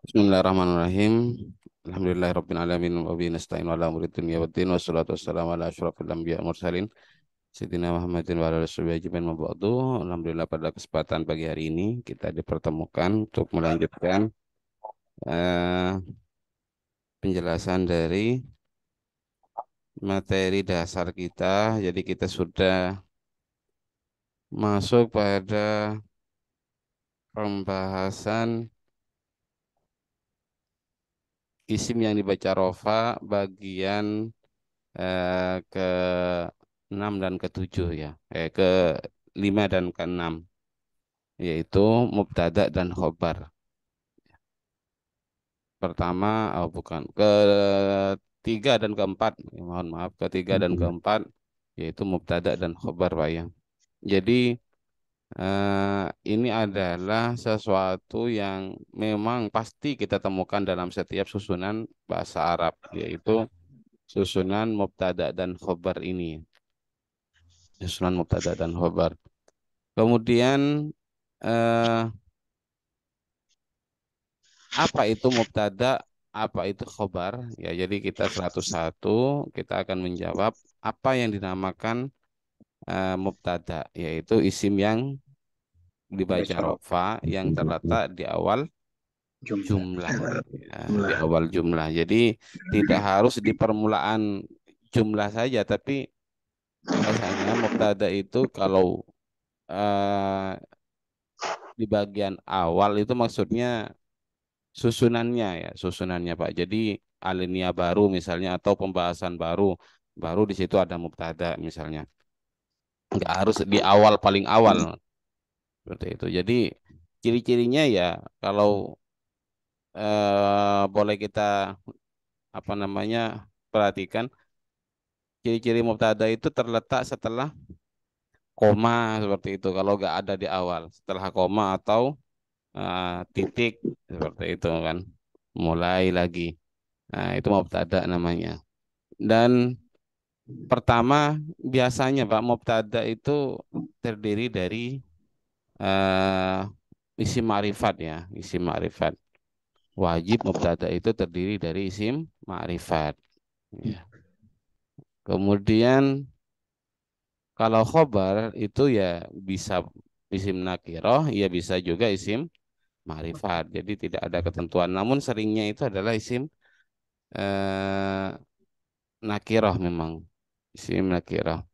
Bismillahirrahmanirrahim. Alhamdulillahirabbil alamin wa bihi nasta'in ala umuri dunya waddin wassalatu wassalamu ala asyrofil anbiya'i wal mursalin sayyidina Muhammadin wa ala alihi washabihi ajmain ma ba'du. Alhamdulillah pada kesempatan pagi hari ini kita dipertemukan untuk melanjutkan eh, penjelasan dari materi dasar kita. Jadi kita sudah masuk pada pembahasan isim yang dibaca rofa bagian ke 6 dan ke 7 ya. Ke 5 dan ke 6 yaitu mubtada dan khobar. Pertama, oh bukan, ke 3 dan keempat, mohon maaf, ke 3 dan keempat yaitu mubtada dan khobar Pak ya. Jadi ini adalah sesuatu yang memang pasti kita temukan dalam setiap susunan bahasa Arab, yaitu susunan mubtada dan khobar ini. Susunan mubtada dan khobar. Kemudian eh, apa itu mubtada, apa itu khobar? Ya, jadi kita 101 kita akan menjawab apa yang dinamakan mubtada, yaitu isim yang dibaca rofa yang terletak di awal Jumlah. jumlah. Ya, di Jumlah. awal jumlah. Jadi tidak harus di permulaan jumlah saja, tapi biasanya mubtada itu kalau eh, di bagian awal itu maksudnya susunannya ya, susunannya Pak. Jadi alinea baru misalnya atau pembahasan baru, baru di situ ada mubtada misalnya. Nggak harus di awal paling awal seperti itu. Jadi ciri-cirinya ya kalau boleh kita apa namanya perhatikan ciri-ciri mubtada itu terletak setelah koma seperti itu. Kalau nggak ada di awal, setelah koma atau titik seperti itu kan, mulai lagi. Nah, itu mubtada namanya. Dan pertama, biasanya Pak Mubtada itu terdiri dari eh, isim ma'rifat ya, isim ma'rifat. Wajib mubtada itu terdiri dari isim ma'rifat. Ya. Kemudian kalau khobar itu ya bisa isim nakiroh, ya bisa juga isim ma'rifat. Jadi tidak ada ketentuan. Namun seringnya itu adalah isim eh, nakiroh memang, isim nakiroh.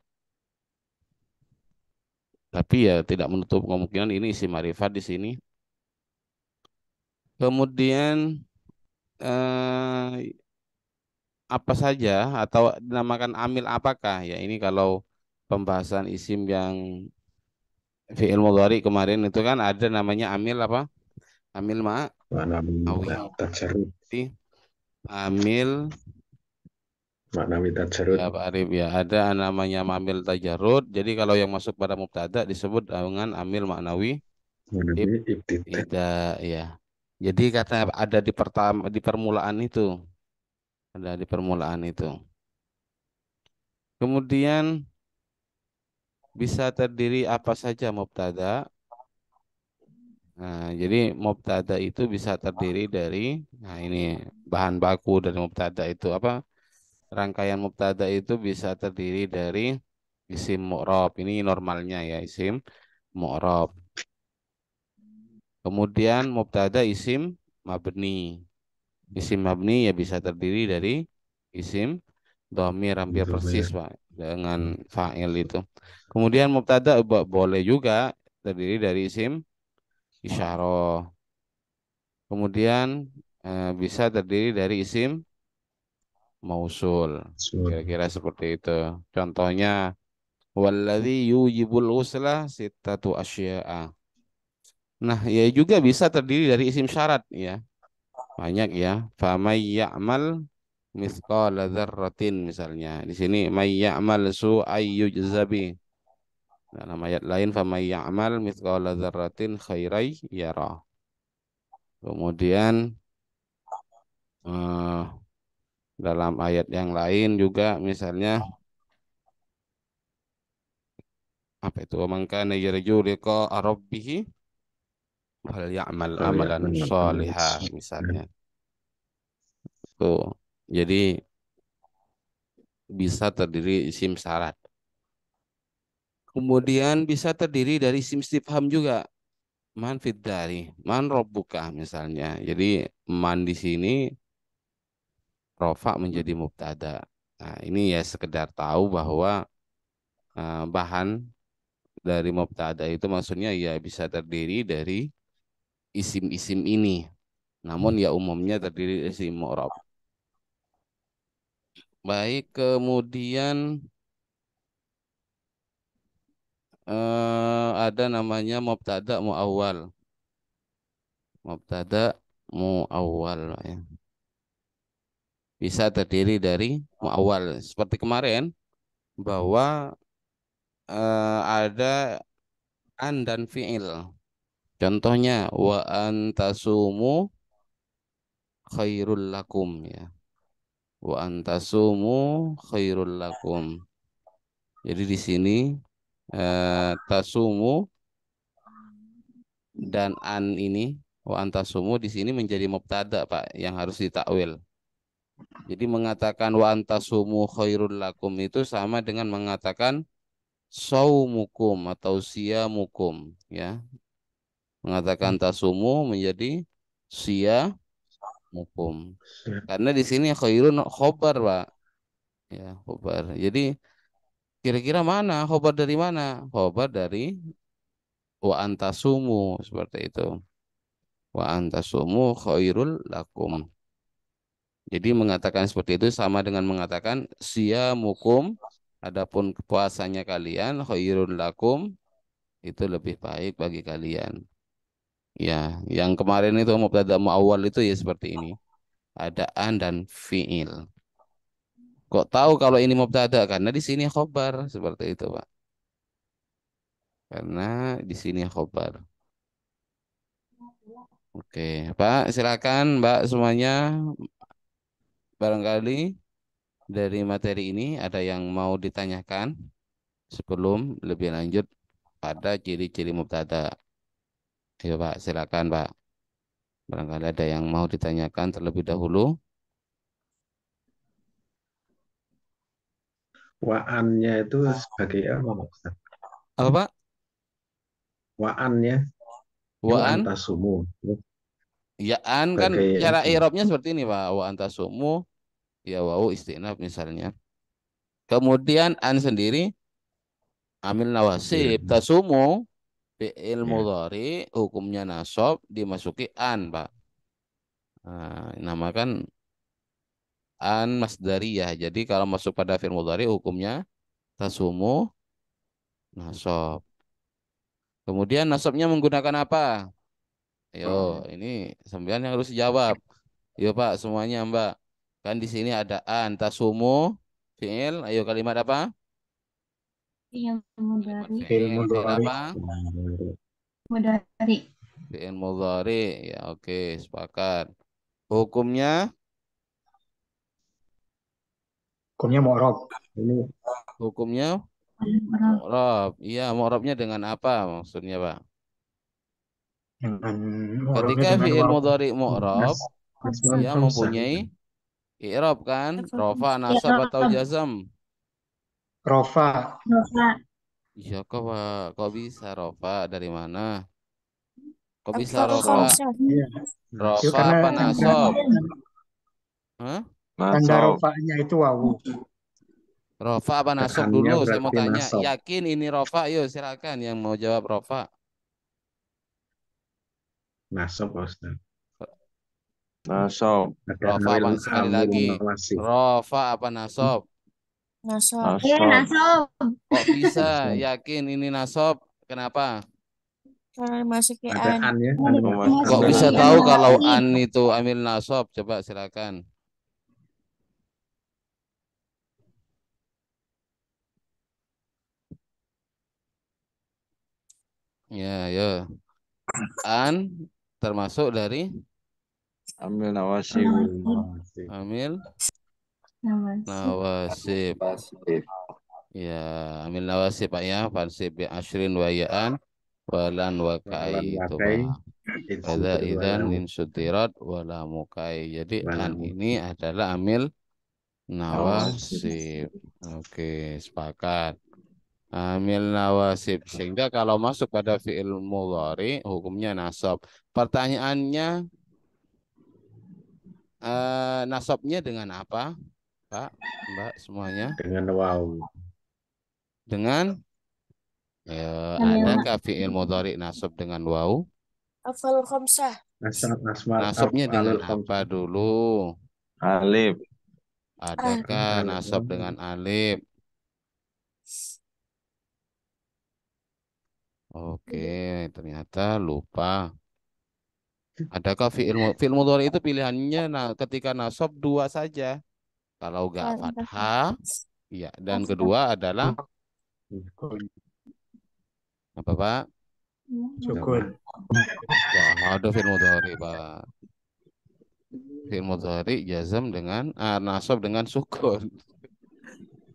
Tapi ya tidak menutup kemungkinan ini isim ma'rifat di sini. Kemudian eh, apa saja atau dinamakan amil apakah? Ya ini kalau pembahasan isim yang fi'il mudhari kemarin itu kan ada namanya amil apa? Amil Makna ma'nawi. tajarud. Jadi amil Maknawi ya tajarud. Pak Arif ya ada namanya amil tajarud. Jadi kalau yang masuk pada mubtada disebut dengan amil maknawi Maknawi ibtidak. tidak ya. Jadi kata ada di pertama di permulaan itu, ada di permulaan itu. Kemudian bisa terdiri apa saja mubtada. Nah, jadi mubtada itu bisa terdiri dari, nah ini bahan baku dari mubtada itu apa? Rangkaian mubtada itu bisa terdiri dari isim mu'rab. Ini normalnya ya, isim mu'rab. Kemudian mubtada isim mabni. Isim mabni ya bisa terdiri dari isim dhamir hampir persis Dhamir. Pak dengan fa'il itu. Kemudian mubtada boleh juga terdiri dari isim isyarah. Kemudian bisa terdiri dari isim mausul. Sun. Kira-kira seperti itu. Contohnya walladzi yujibul usla sittatu asya'a. Nah, ya juga bisa terdiri dari isim syarat ya. Banyak ya. Famay ya'mal mithqala dzarratin misalnya. Di sini may ya'mal su'ay yujzabi. Dalam ayat lain famay ya'mal mithqala dzarratin khairai yara. Kemudian eh, dalam ayat yang lain juga misalnya apa itu? Wa man kana yarju liqa'a rabbih Fal ya'mal Kalau ya amalan sholihah misalnya. Tuh. Jadi bisa terdiri isim syarat. Kemudian bisa terdiri dari isim istifham juga. Man fid dari, man robbuka misalnya. Jadi man di sini rofa menjadi mubtada. Nah, ini ya sekedar tahu bahwa bahan dari mubtada itu maksudnya ya bisa terdiri dari isim-isim ini. Namun ya umumnya terdiri dari isim mu'rab. Baik, kemudian ada namanya mubtada muawwal. Mubtada muawwal ya. Bisa terdiri dari muawwal. Seperti kemarin bahwa ada an dan fi'il. Contohnya wa antasumu khairul lakum ya. Wa antasumu khairul lakum. Jadi di sini tasumu dan an ini wa antasumu di sini menjadi mubtada Pak yang harus ditakwil. Jadi mengatakan wa antasumu khairul lakum itu sama dengan mengatakan saumukum atau siamukum ya. Mengatakan tasumu menjadi siamukum. Karena di sini khairun khobar, Pak. Ya, khobar. Jadi kira-kira mana khobar dari mana? Khobar dari wa antasumu seperti itu. Wa antasumu khairul lakum. Jadi mengatakan seperti itu sama dengan mengatakan siamukum, adapun puasanya kalian khairul lakum itu lebih baik bagi kalian. Ya, yang kemarin itu mubtada muawwal itu ya seperti ini. Ada an dan fiil. Kok tahu kalau ini mubtada? Karena di sini khobar seperti itu, Pak. Karena di sini khobar. Oke, Pak, silakan Mbak semuanya. Barangkali dari materi ini ada yang mau ditanyakan sebelum lebih lanjut pada ciri-ciri mubtada. Ayo Pak, silakan Pak. Barangkali ada yang mau ditanyakan terlebih dahulu. Waannya itu sebagai apa, Ustaz? Apa Pak? Waannya itu Waan? antasumu. Ya an kan Sebagai cara apa? i'rabnya seperti ini Pak. Wa antasumu ya wau istinaf misalnya. Kemudian an sendiri amil Ya, nawasib tasumu fi'il ya. mudhari hukumnya nasab dimasuki an Pak. Nah, namakan an masdariyah. Jadi kalau masuk pada fi'il mudhari hukumnya tasumu nasab. Kemudian nasabnya menggunakan apa? Ayo, ini sembilan yang harus dijawab. Ayo Pak, semuanya Mbak. Kan di sini ada an tasumu fi'il. Ayo kalimat apa? Yang Kalimat mudari. fi'il. Ilmu Fi'il dari apa? Mudari. Fi'il mudhari. Ya oke, sepakat. Hukumnya Hukumnya mu'rab. ini hukumnya Orang mu'rab. Iya, mu'rabnya dengan apa maksudnya, Pak? Dengan mu'rabnya Ketika dengan fi'il waw. mudhari nas mu'rab, nasman dia khamsah. mempunyai i'rab kan? Rafa, nasab Irob. atau jazam? Rofa. Rofa. Iya kok, Pak. Kok bisa Rafa? Dari mana? Kok bisa Rofa. Rafa? Iya. Itu Rafa karena apa tanda, nasab? Hah? tanda Nasab. rofanya itu wawu. Rafa apa nasab Keannya dulu? Saya mau berarti tanya. nasab. Yakin ini Rafa? Yuk silakan yang mau jawab Rafa. Nasab, Ustaz. Nasab. Ada Rafa apa? Sekali amil lagi. nawasib. Rafa apa nasab? Nasab. Nasab. Nasab. Kok bisa Nasab. yakin ini nasab? Kenapa? Karena dimasuki Ada an. an ya, Kok amil bisa Dimasuki tahu nawasib. kalau an. an itu amil nasab? Coba silakan. Ya, ya. An termasuk dari Ambil nawasib. Amil nawasib. amil Nawasib. nawasib. Ya, amil nawasib Pak ya. Fansib bi asyrin wa ya'an walan wa kai Walan itu wakai. Pak. Ada idan Walamu. insutirat wala mukai. Jadi an Walamu. ini adalah amil Nawasib. nawasib. Oke, sepakat. Amil nawasib. Sehingga kalau masuk pada fi'il mudhari hukumnya nasab. Pertanyaannya nasabnya dengan apa, Pak, Mbak semuanya? Dengan waw. Dengan Amil adakah fi'il mudhari nasab dengan waw? afal khamsah. Nasabnya dengan Af'alul apa khamsah. dulu? Alif. Adakah nasab dengan alif? Oke, ternyata lupa. Adakah fi'il mudhari itu pilihannya ketika nasab dua saja. Kalau enggak fathah, ya. Dan kedua adalah apa, Pak? Sukun. Enggak ada fi'il mudhari, Pak. Fi'il mudhari jazam dengan nasab dengan sukun.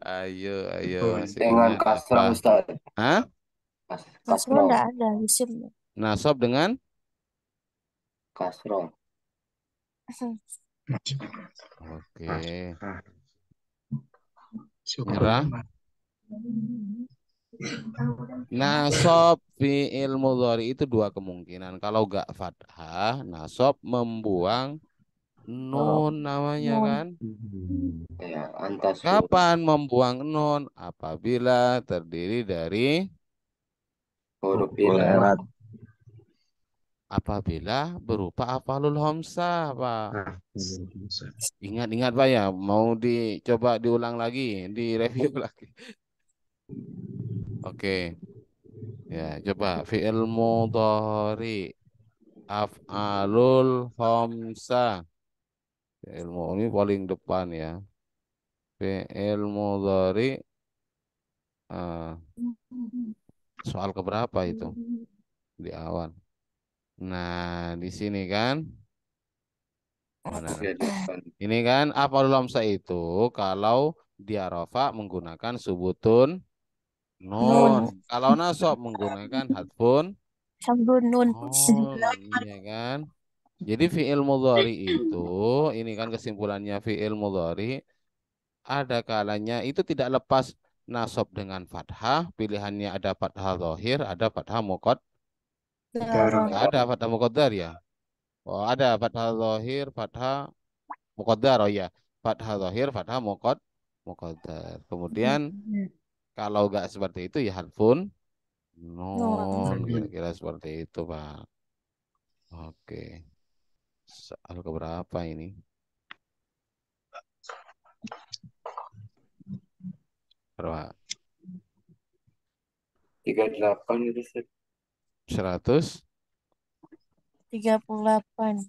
Ayo, Sukun. masih Dengan ingat kasrah apa? Ustaz. Hah? Kasroh Kasrah. enggak ada isim. Nasab dengan Kasrah. oke. Ah, Sukun. Nyerah. Nasab fi'il mudhari itu dua kemungkinan. Kalau enggak fathah, nasab membuang nun namanya Nun. kan. Ya, antas. Kapan membuang nun? Apabila terdiri dari Huruf Huruf ilah. erat. apabila berupa afalul hamzah, Pak. Af'alul khamsah. Ingat-ingat, Pak ya, mau dicoba diulang lagi, direview lagi. Oke. Ya, coba fi'il mudhari af'alul hamzah. Fi'il ini paling depan ya. Fi'il mudhari soal keberapa itu di awal. Nah, di sini kan mana? Ya, depan. Ini kan af'alul hamzah itu kalau dia rafa menggunakan subutun nun. Kalau nasab menggunakan hadfun Samdun nun. iya kan? Jadi fi'il mudhari itu ini kan kesimpulannya fi'il mudhari ada kalanya itu tidak lepas nasab dengan fathah, pilihannya ada fathah zahir, ada fathah muqaddar. Darah. Enggak ada fathah muqaddar ya? Oh, ada fathah zahir, fathah muqaddar. Oh ya, fathah zahir, fathah muqaddar. Kemudian kalau enggak seperti itu ya hadfun nun, kira-kira seperti itu, Pak. Oke. Soal keberapa ini? Berapa? 38 itu Ustaz. 100? 38.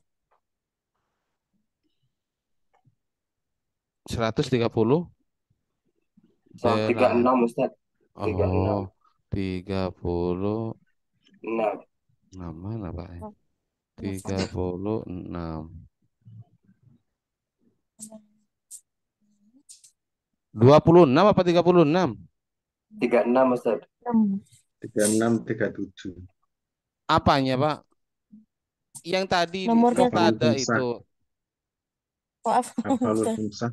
130? Saya 36 Ustaz. 36. Oh, 36. 6. Mana, Pak? 36. 26 apa 36? 36 Ustaz. 36, 37. Apanya, Pak? Yang tadi Nomor mubtada Af'alul itu. Maaf. Af'alul khamsah.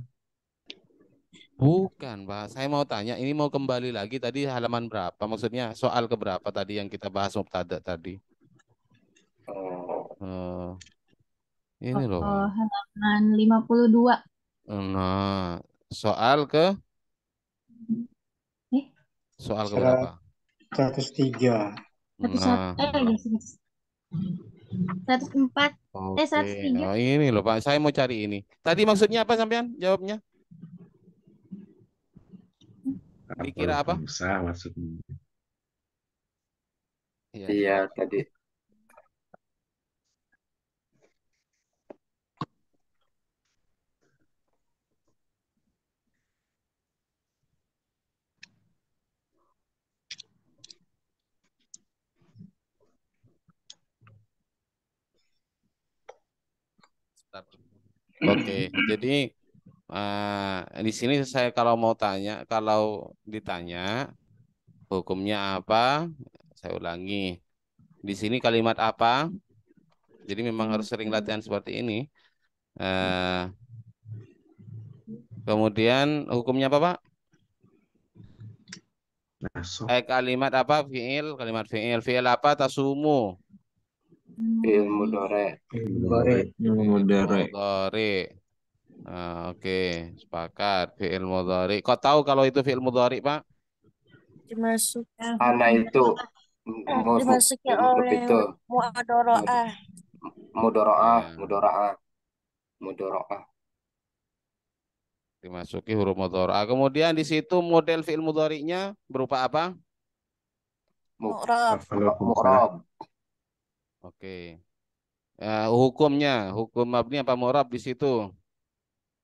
Bukan, Pak. Saya mau tanya, ini mau kembali lagi tadi halaman berapa? Maksudnya soal keberapa tadi yang kita bahas mubtada tadi? Ini loh, Pak. Halaman 52. Nah, soal ke Eh, soal keberapa? 103. Nah, 104. oke. 103. Oh, ini loh, Pak. Saya mau cari ini. Tadi maksudnya apa sampean? Jawabnya? Dikira apa? Af'alul khamsah maksudnya. Iya. Iya tadi. Oke, jadi di sini saya kalau mau tanya, kalau ditanya hukumnya apa, saya ulangi. Di sini kalimat apa? Jadi memang harus sering latihan seperti ini. Kemudian hukumnya apa, Pak? Nasab. Kalimat apa? Kalimat fiil. Fiil apa? Tasumu. Fi'il mudhari. Mudhari. Mudhari. Mudhari. Oke, sepakat. Fiil mudhari. Kok tahu kalau itu fiil mudhari, Pak? Dimasuk, Ana itu dimasuki huruf oleh itu muadoroah. mudharaah, Ya. mudharaah. Dimasuki huruf mudhari. Kemudian di situ model fiil mudhari'nya berupa apa? Mu'rab. Mu'rab. Oke. Hukumnya, hukum mabni apa mu'rab di situ?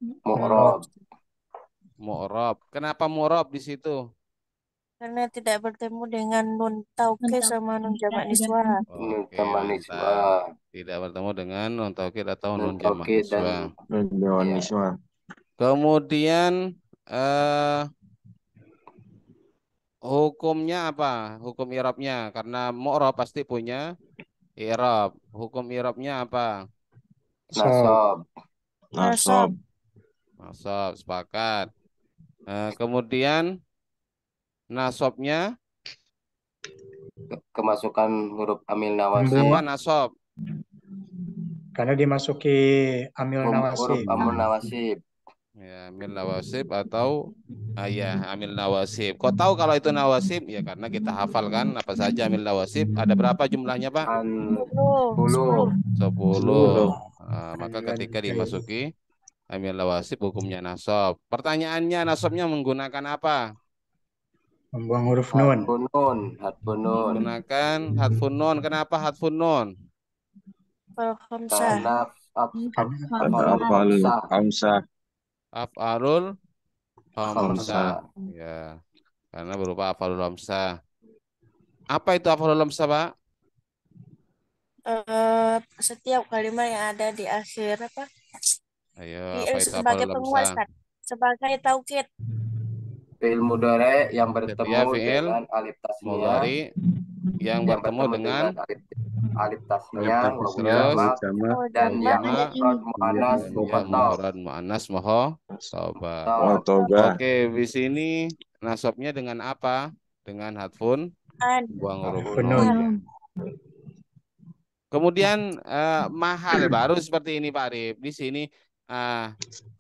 Mu'rab. Mu'rab. Kenapa mu'rab di situ? Karena tidak bertemu dengan nun taukid sama nun jamak niswah. Nun Oke, jamak mantap. niswah. Tidak bertemu dengan nun taukid atau Nun nun jamak taukid niswah. dan Dewan ya. Niswa. Kemudian hukumnya apa? Hukum i'rabnya karena mu'rab pasti punya i'rab. Hukum i'rabnya apa? Nasab. Nasab. Nasab, sepakat. Kemudian nasabnya Kemasukan huruf amil nawasib. apa nasab? Karena dimasuki amil Huruf nawasib. amil nawasib. Ya, amil nawasib atau ya amil nawasib. Kok tahu kalau itu nawasib? Ya karena kita hafal kan apa saja amil nawasib. Ada berapa jumlahnya, Pak? 10. 10. Maka ketika Oke. dimasuki amil nawasib hukumnya nasab. Pertanyaannya nasabnya menggunakan apa? Membuang huruf nun. Hadfun nun. Menggunakan hadfun nun. Kenapa hadfun nun? Al-khamsah. Karena Ada afalul khamsah. Af'alul Khamsah. khamsah. Ya, karena berupa af'alul khamsah. Apa itu af'alul khamsah, Pak? Setiap kalimat yang ada di akhir apa? Ayo, apa itu Sebagai af'alul penguat, khamsah? Ustaz. Sebagai taukid. Fi'il mudhari yang bertemu Setiap fi'il dengan alif tasniah mudhari yang bertemu dengan alif tasniah, Alif wawu terus jamak, jamak, dan wawu yang jamak, mufrad mu'annas dan mukhatab. yang mufrad mu'annas mukhatab. Mu'tobah. Oke, di sini nasabnya dengan apa? Dengan hadfun An. buang huruf Hadfun nun. nun. Kemudian mahal baru seperti ini Pak Arif. Di sini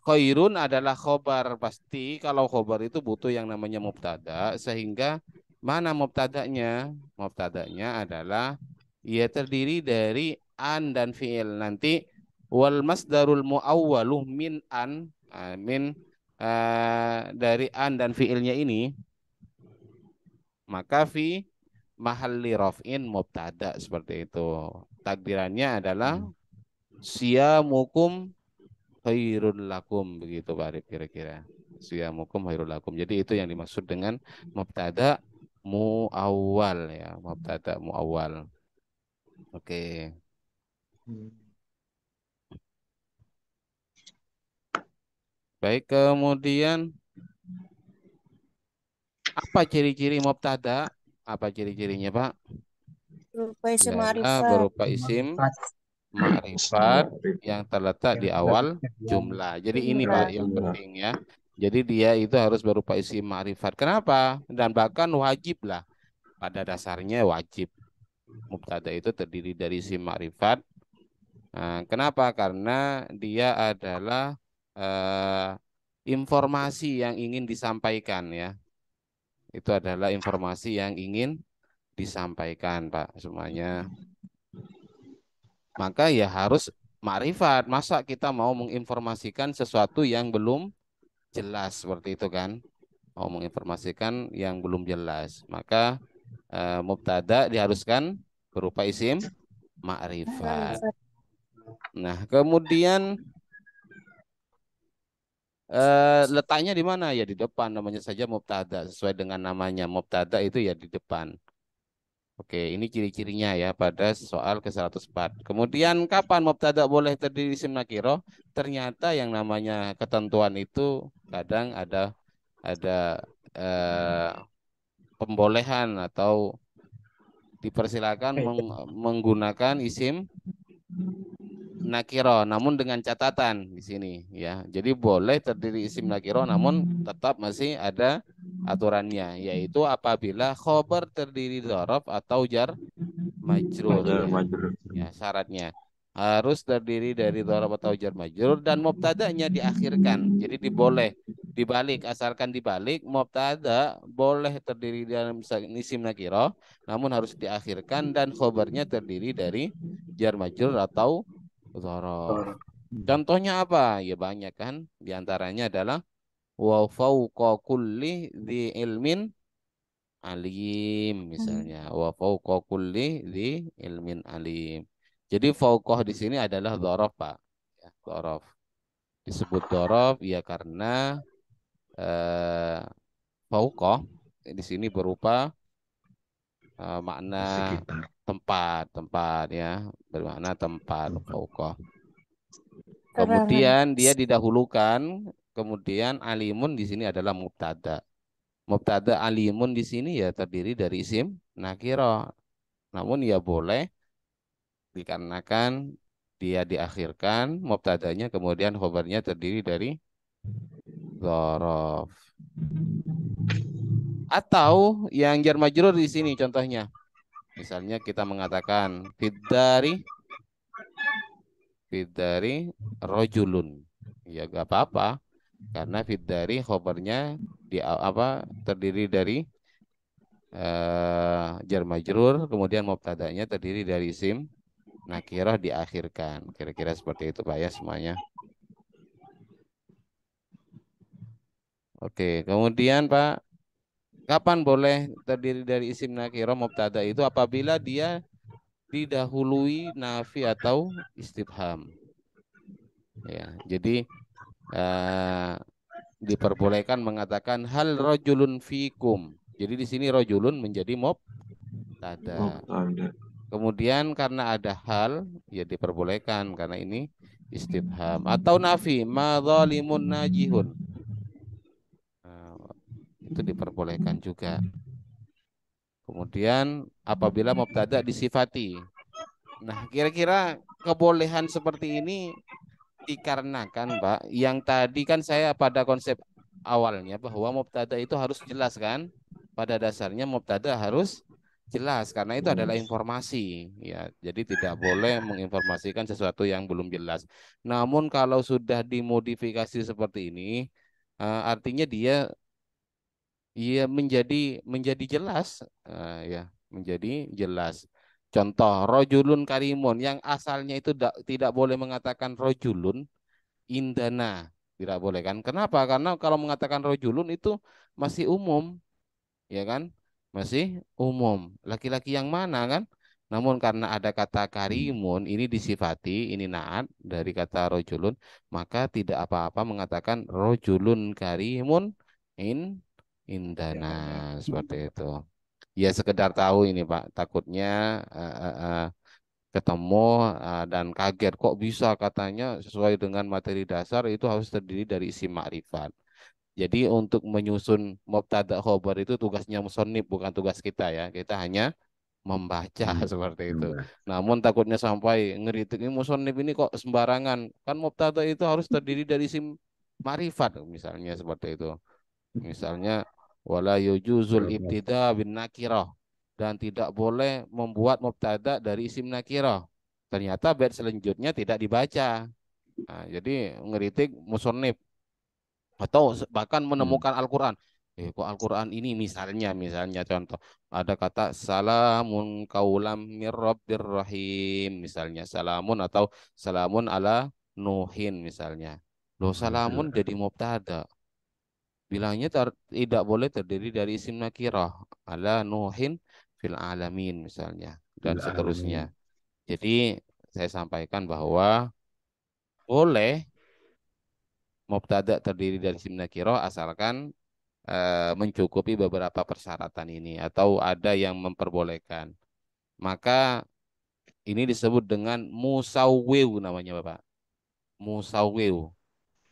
khairun adalah khobar. Pasti kalau khobar itu butuh yang namanya mubtada. Sehingga mana mubtadanya? Mubtadanya adalah ia terdiri dari an dan fi'il. Nanti wal masdarul muawwaluh min an. Dari an dan fi'ilnya ini. Maka fi mahalli raf'in mubtada seperti itu. Takdirannya adalah siyamukum khairul lakum begitu Pak Arif kira-kira. Siyamukum khairul lakum. Jadi itu yang dimaksud dengan mubtada muawwal ya, mubtada muawwal. Oke. Baik, kemudian apa ciri-ciri mubtada? Apa ciri-cirinya, Pak? Berupa isim Adalah ma'rifat. berupa isim ma'rifat yang terletak di awal jumlah. Jadi ini Pak yang penting ya. Jadi dia itu harus berupa isim ma'rifat. Kenapa? Dan bahkan wajib lah. Pada dasarnya wajib. Mubtada itu terdiri dari isim ma'rifat. Kenapa? Karena dia adalah informasi yang ingin disampaikan ya. Itu adalah informasi yang ingin disampaikan Pak semuanya. Maka ya harus ma'rifat. Masa kita mau menginformasikan sesuatu yang belum jelas seperti itu kan? Mau menginformasikan yang belum jelas. Maka mubtada diharuskan berupa isim ma'rifat. Nah, kemudian letaknya di mana? Ya di depan, namanya saja mubtada. Sesuai dengan namanya mubtada itu ya di depan. Oke, ini ciri-cirinya ya pada soal ke-104. Kemudian kapan mubtada boleh terdiri isim nakiro? Ternyata yang namanya ketentuan itu kadang ada pembolehan atau dipersilakan menggunakan isim nakiro, namun dengan catatan di sini ya. Jadi boleh terdiri isim nakiro, namun tetap masih ada aturannya, yaitu apabila khobar terdiri dzaraf atau jar majrur Jar ya. majrur. Ya, syaratnya harus terdiri dari dzaraf atau jar majrur dan mubtada'nya diakhirkan. Jadi diboleh dibalik, asalkan dibalik mubtada boleh terdiri dalam isim nakiro, namun harus diakhirkan dan khobarnya terdiri dari jar majrur atau dzaraf. Dzaraf. Contohnya apa? Ya banyak kan. Di antaranya adalah wa fauqa kulli dzi ilmin alim misalnya. Wa fauqa kulli dzi ilmin alim. Jadi fauqah di sini adalah dzaraf, Pak. Ya, dzaraf. Disebut dzaraf ya karena eh, fauqah di sini berupa makna Di sekitar. tempat ya, bermakna tempat Tempat. fauqah. Terangan. Kemudian dia didahulukan, kemudian alimun di sini adalah mubtada. Mubtada alimun di sini ya terdiri dari isim nakiro. Namun ya boleh dikarenakan dia diakhirkan mubtadanya, kemudian khobarnya terdiri dari dzaraf. Atau yang jar majrur di sini contohnya. Misalnya kita mengatakan fiddari rojulun. Ya gak apa-apa karena fiddari khobarnya terdiri dari jar majrur, kemudian mubtadanya terdiri dari isim nakirah diakhirkan. Kira-kira seperti itu Pak ya semuanya. Oke, kemudian Pak, kapan boleh terdiri dari isim nakirah mubtada itu apabila dia didahului nafi atau istifham. Ya, jadi diperbolehkan mengatakan hal rojulun fikum. Jadi di sini rojulun menjadi mubtada. Mubtada. Kemudian karena ada hal, ya diperbolehkan karena ini istifham. Atau nafi, ma zalimun najihun. Nah, itu diperbolehkan juga. Kemudian apabila mubtada disifati. Nah, kira-kira kebolehan seperti ini dikarenakan, Pak, yang tadi kan saya pada konsep awalnya bahwa mubtada itu harus jelas kan? Pada dasarnya mubtada harus jelas karena itu adalah informasi ya. Jadi tidak boleh menginformasikan sesuatu yang belum jelas. Namun kalau sudah dimodifikasi seperti ini artinya dia menjadi jelas ya, menjadi jelas. Contoh rojulun karimun yang asalnya itu tidak boleh mengatakan rojulun indana, tidak boleh kan? Kenapa? Karena kalau mengatakan rojulun itu masih umum, ya kan? Masih umum. Laki-laki yang mana kan? Namun karena ada kata karimun, ini disifati, ini naat dari kata rojulun, maka tidak apa-apa mengatakan rojulun karimun indana, seperti itu. Ya sekedar tahu ini Pak, takutnya ketemu dan kaget kok bisa katanya sesuai dengan materi dasar itu harus terdiri dari isim ma'rifat. Jadi untuk menyusun mubtada khobar itu tugasnya musonib bukan tugas kita ya. Kita hanya membaca seperti itu. Namun takutnya sampai ngeritik ini musonib ini kok sembarangan. Kan mubtada itu harus terdiri dari isim ma'rifat misalnya seperti itu. Misalnya wala yujuzul ibtida bin nakirah dan tidak boleh membuat mubtada dari isim nakirah. Ternyata bait selanjutnya tidak dibaca. Nah, jadi ngeritik musonib atau bahkan menemukan Al-Qur'an. Kok Al-Qur'an ini misalnya contoh ada kata salamun kaulam mir rabbir rahim misalnya salamun atau salamun ala nuhin misalnya. Loh salamun jadi mubtada. Bilangnya tidak boleh terdiri dari isim nakirah ala nuhin fil alamin misalnya dan seterusnya. Jadi saya sampaikan bahwa boleh mubtada terdiri dari isim nakirah asalkan mencukupi beberapa persyaratan ini atau ada yang memperbolehkan. Maka ini disebut dengan musawwiw namanya Bapak. Musawwiw.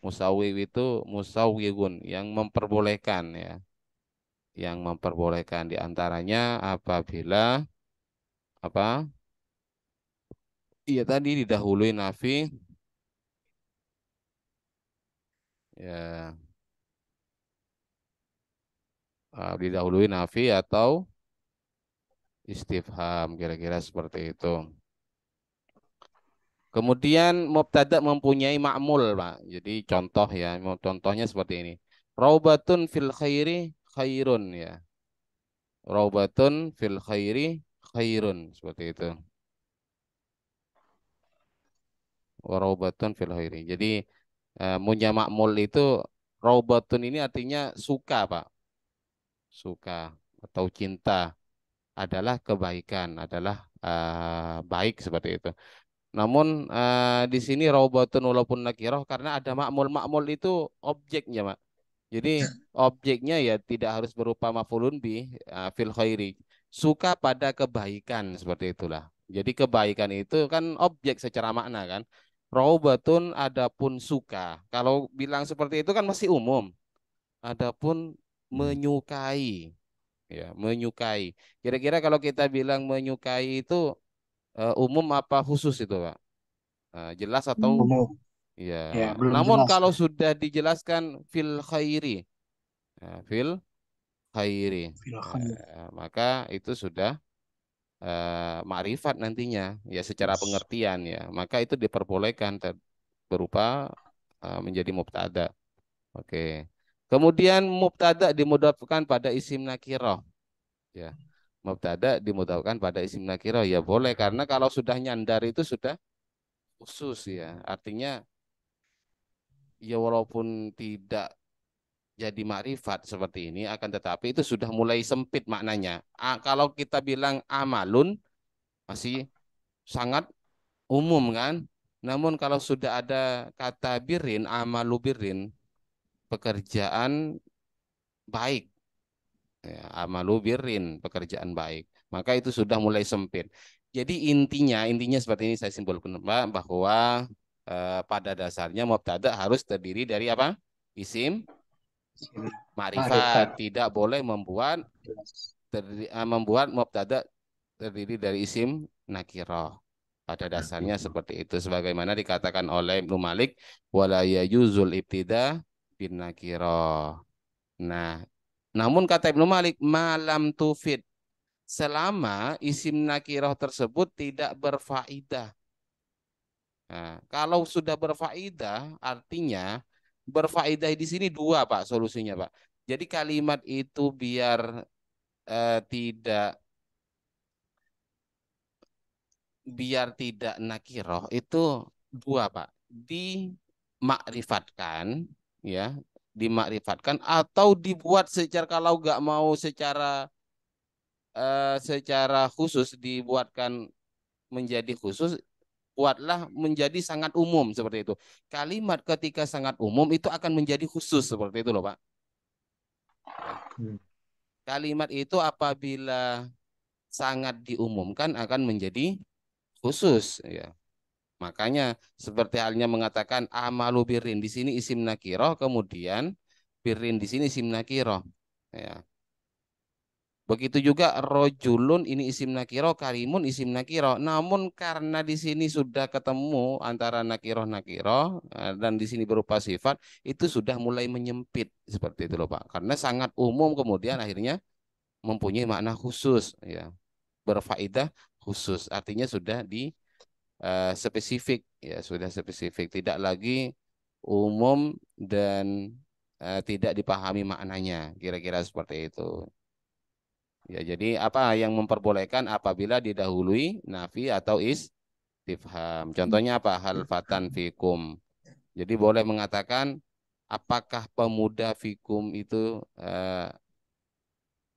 Musawwiw itu musawwiwun yang memperbolehkan ya. Yang memperbolehkan diantaranya apabila Iya tadi didahului nafi. Ya, didahului nafi atau istifham kira-kira seperti itu. Kemudian mubtada mempunyai ma'mul, Pak. Jadi contoh ya, contohnya seperti ini. Raubatun fil khairi khairun ya. Raubatun fil khairi khairun seperti itu. Raubatun fil khairi. Jadi punya ma'mul itu raubatun ini artinya suka, Pak. Suka atau cinta adalah kebaikan, adalah baik seperti itu. Namun di sini raubatun walaupun nakiroh karena ada makmul. Makmul itu objeknya, Mak. Jadi objeknya ya tidak harus berupa maf'ulun bih fil khairi. Suka pada kebaikan seperti itulah. Jadi kebaikan itu kan objek secara makna kan. Raubatun adapun suka. Kalau bilang seperti itu kan masih umum. Adapun menyukai ya, menyukai. Kira-kira kalau kita bilang menyukai itu umum apa khusus itu, Pak? Jelas atau Umum. ya. Ya, belum Namun jelas. kalau sudah dijelaskan fil khairi, fil khairi, Fil khair. maka itu sudah ma'rifat nantinya, ya secara pengertian ya. Maka itu diperbolehkan berupa menjadi mubtada. Oke. Kemudian mubtada dimudhafkan pada isim nakirah, ya. Mubtada dimudhafkan pada isim nakirah ya boleh karena kalau sudah nyandar itu sudah khusus ya. Artinya ya walaupun tidak jadi makrifat seperti ini akan tetapi itu sudah mulai sempit maknanya. Kalau kita bilang amalun masih sangat umum kan. Namun kalau sudah ada kata birin, amalu birin, pekerjaan baik, ya, amalu birin, pekerjaan baik, maka itu sudah mulai sempit. Jadi intinya seperti ini saya simpulkan, Pak, bahwa pada dasarnya mubtada harus terdiri dari apa? Isim ma'rifat. Tidak boleh membuat mubtada terdiri dari isim nakirah. Pada dasarnya seperti itu sebagaimana dikatakan oleh Ibnu Malik wala yajuzul ibtida bin nakirah. Nah, namun kata Ibnu Malik malam tufid selama isim nakirah tersebut tidak berfaidah. Nah, kalau sudah berfaidah artinya berfaidah di sini dua, Pak, solusinya, Pak. Jadi kalimat itu biar tidak nakiroh itu dua, Pak. Dimakrifatkan ya, dimakrifatkan atau dibuat secara kalau nggak mau secara khusus dibuatkan menjadi khusus, buatlah menjadi sangat umum seperti itu. Kalimat ketika sangat umum itu akan menjadi khusus seperti itu loh, Pak. Kalimat itu apabila sangat diumumkan akan menjadi khusus ya. Makanya seperti halnya mengatakan amalu birrin di sini isim nakirah, kemudian birrin di sini isim nakirah ya. Begitu juga rojulun ini isim nakirah, karimun isim nakirah. Namun karena di sini sudah ketemu antara nakirah dan di sini berupa sifat, itu sudah mulai menyempit seperti itu loh, Pak. Karena sangat umum kemudian akhirnya mempunyai makna khusus ya. Berfaedah khusus. Artinya sudah di spesifik ya, sudah spesifik, tidak lagi umum dan tidak dipahami maknanya. Kira-kira seperti itu. Ya, jadi apa yang memperbolehkan apabila didahului nafi atau istifham. Contohnya apa? Hal fatan fikum. Jadi boleh mengatakan apakah pemuda fikum itu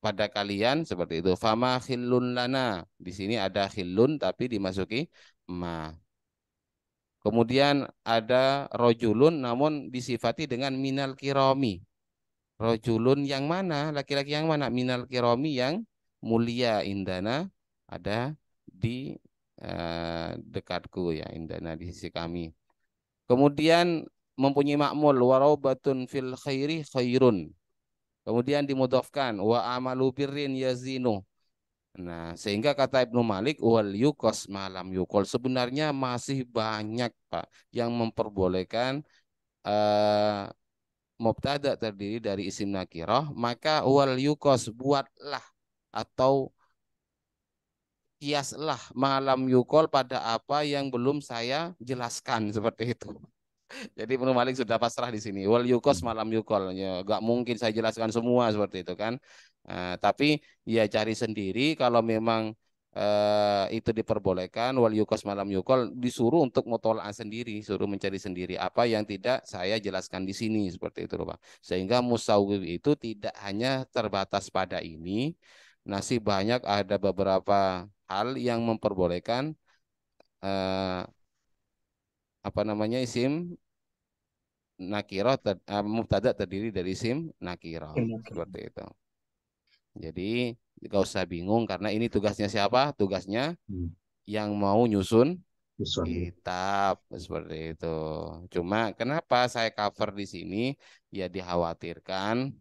pada kalian seperti itu. Fama khillun lana. Di sini ada khillun tapi dimasuki ma. Kemudian ada rojulun namun disifati dengan minal kiromi. Rojulun yang mana? Laki-laki yang mana? Minal kiromi yang mulia indana ada di dekatku ya, indana di sisi kami. Kemudian mempunyai makmul waraubatun fil khairi khairun. Kemudian dimudhafkan wa amalu birrin yazinu. Nah, sehingga kata Ibnu Malik wal yukos malam yukol sebenarnya masih banyak Pak yang memperbolehkan eh, mubtada terdiri dari isim nakirah, maka wal yukos buatlah atau kiaslah malam yukol pada apa yang belum saya jelaskan seperti itu. Jadi Ibnu Malik sudah pasrah di sini. Wal yukos malam yukol. Ya, gak mungkin saya jelaskan semua seperti itu kan. Tapi ya cari sendiri kalau memang itu diperbolehkan. Wal yukos malam yukol disuruh untuk mutola'ah sendiri, suruh mencari sendiri apa yang tidak saya jelaskan di sini seperti itu loh Pak. Sehingga musawwif itu tidak hanya terbatas pada ini, masih banyak ada beberapa hal yang memperbolehkan eh, apa namanya isim nakirah mubtada terdiri dari isim nakirah seperti itu. Jadi gak usah bingung karena ini tugasnya siapa? Tugasnya yang mau nyusun kitab seperti itu. Cuma kenapa saya cover di sini? Ya dikhawatirkan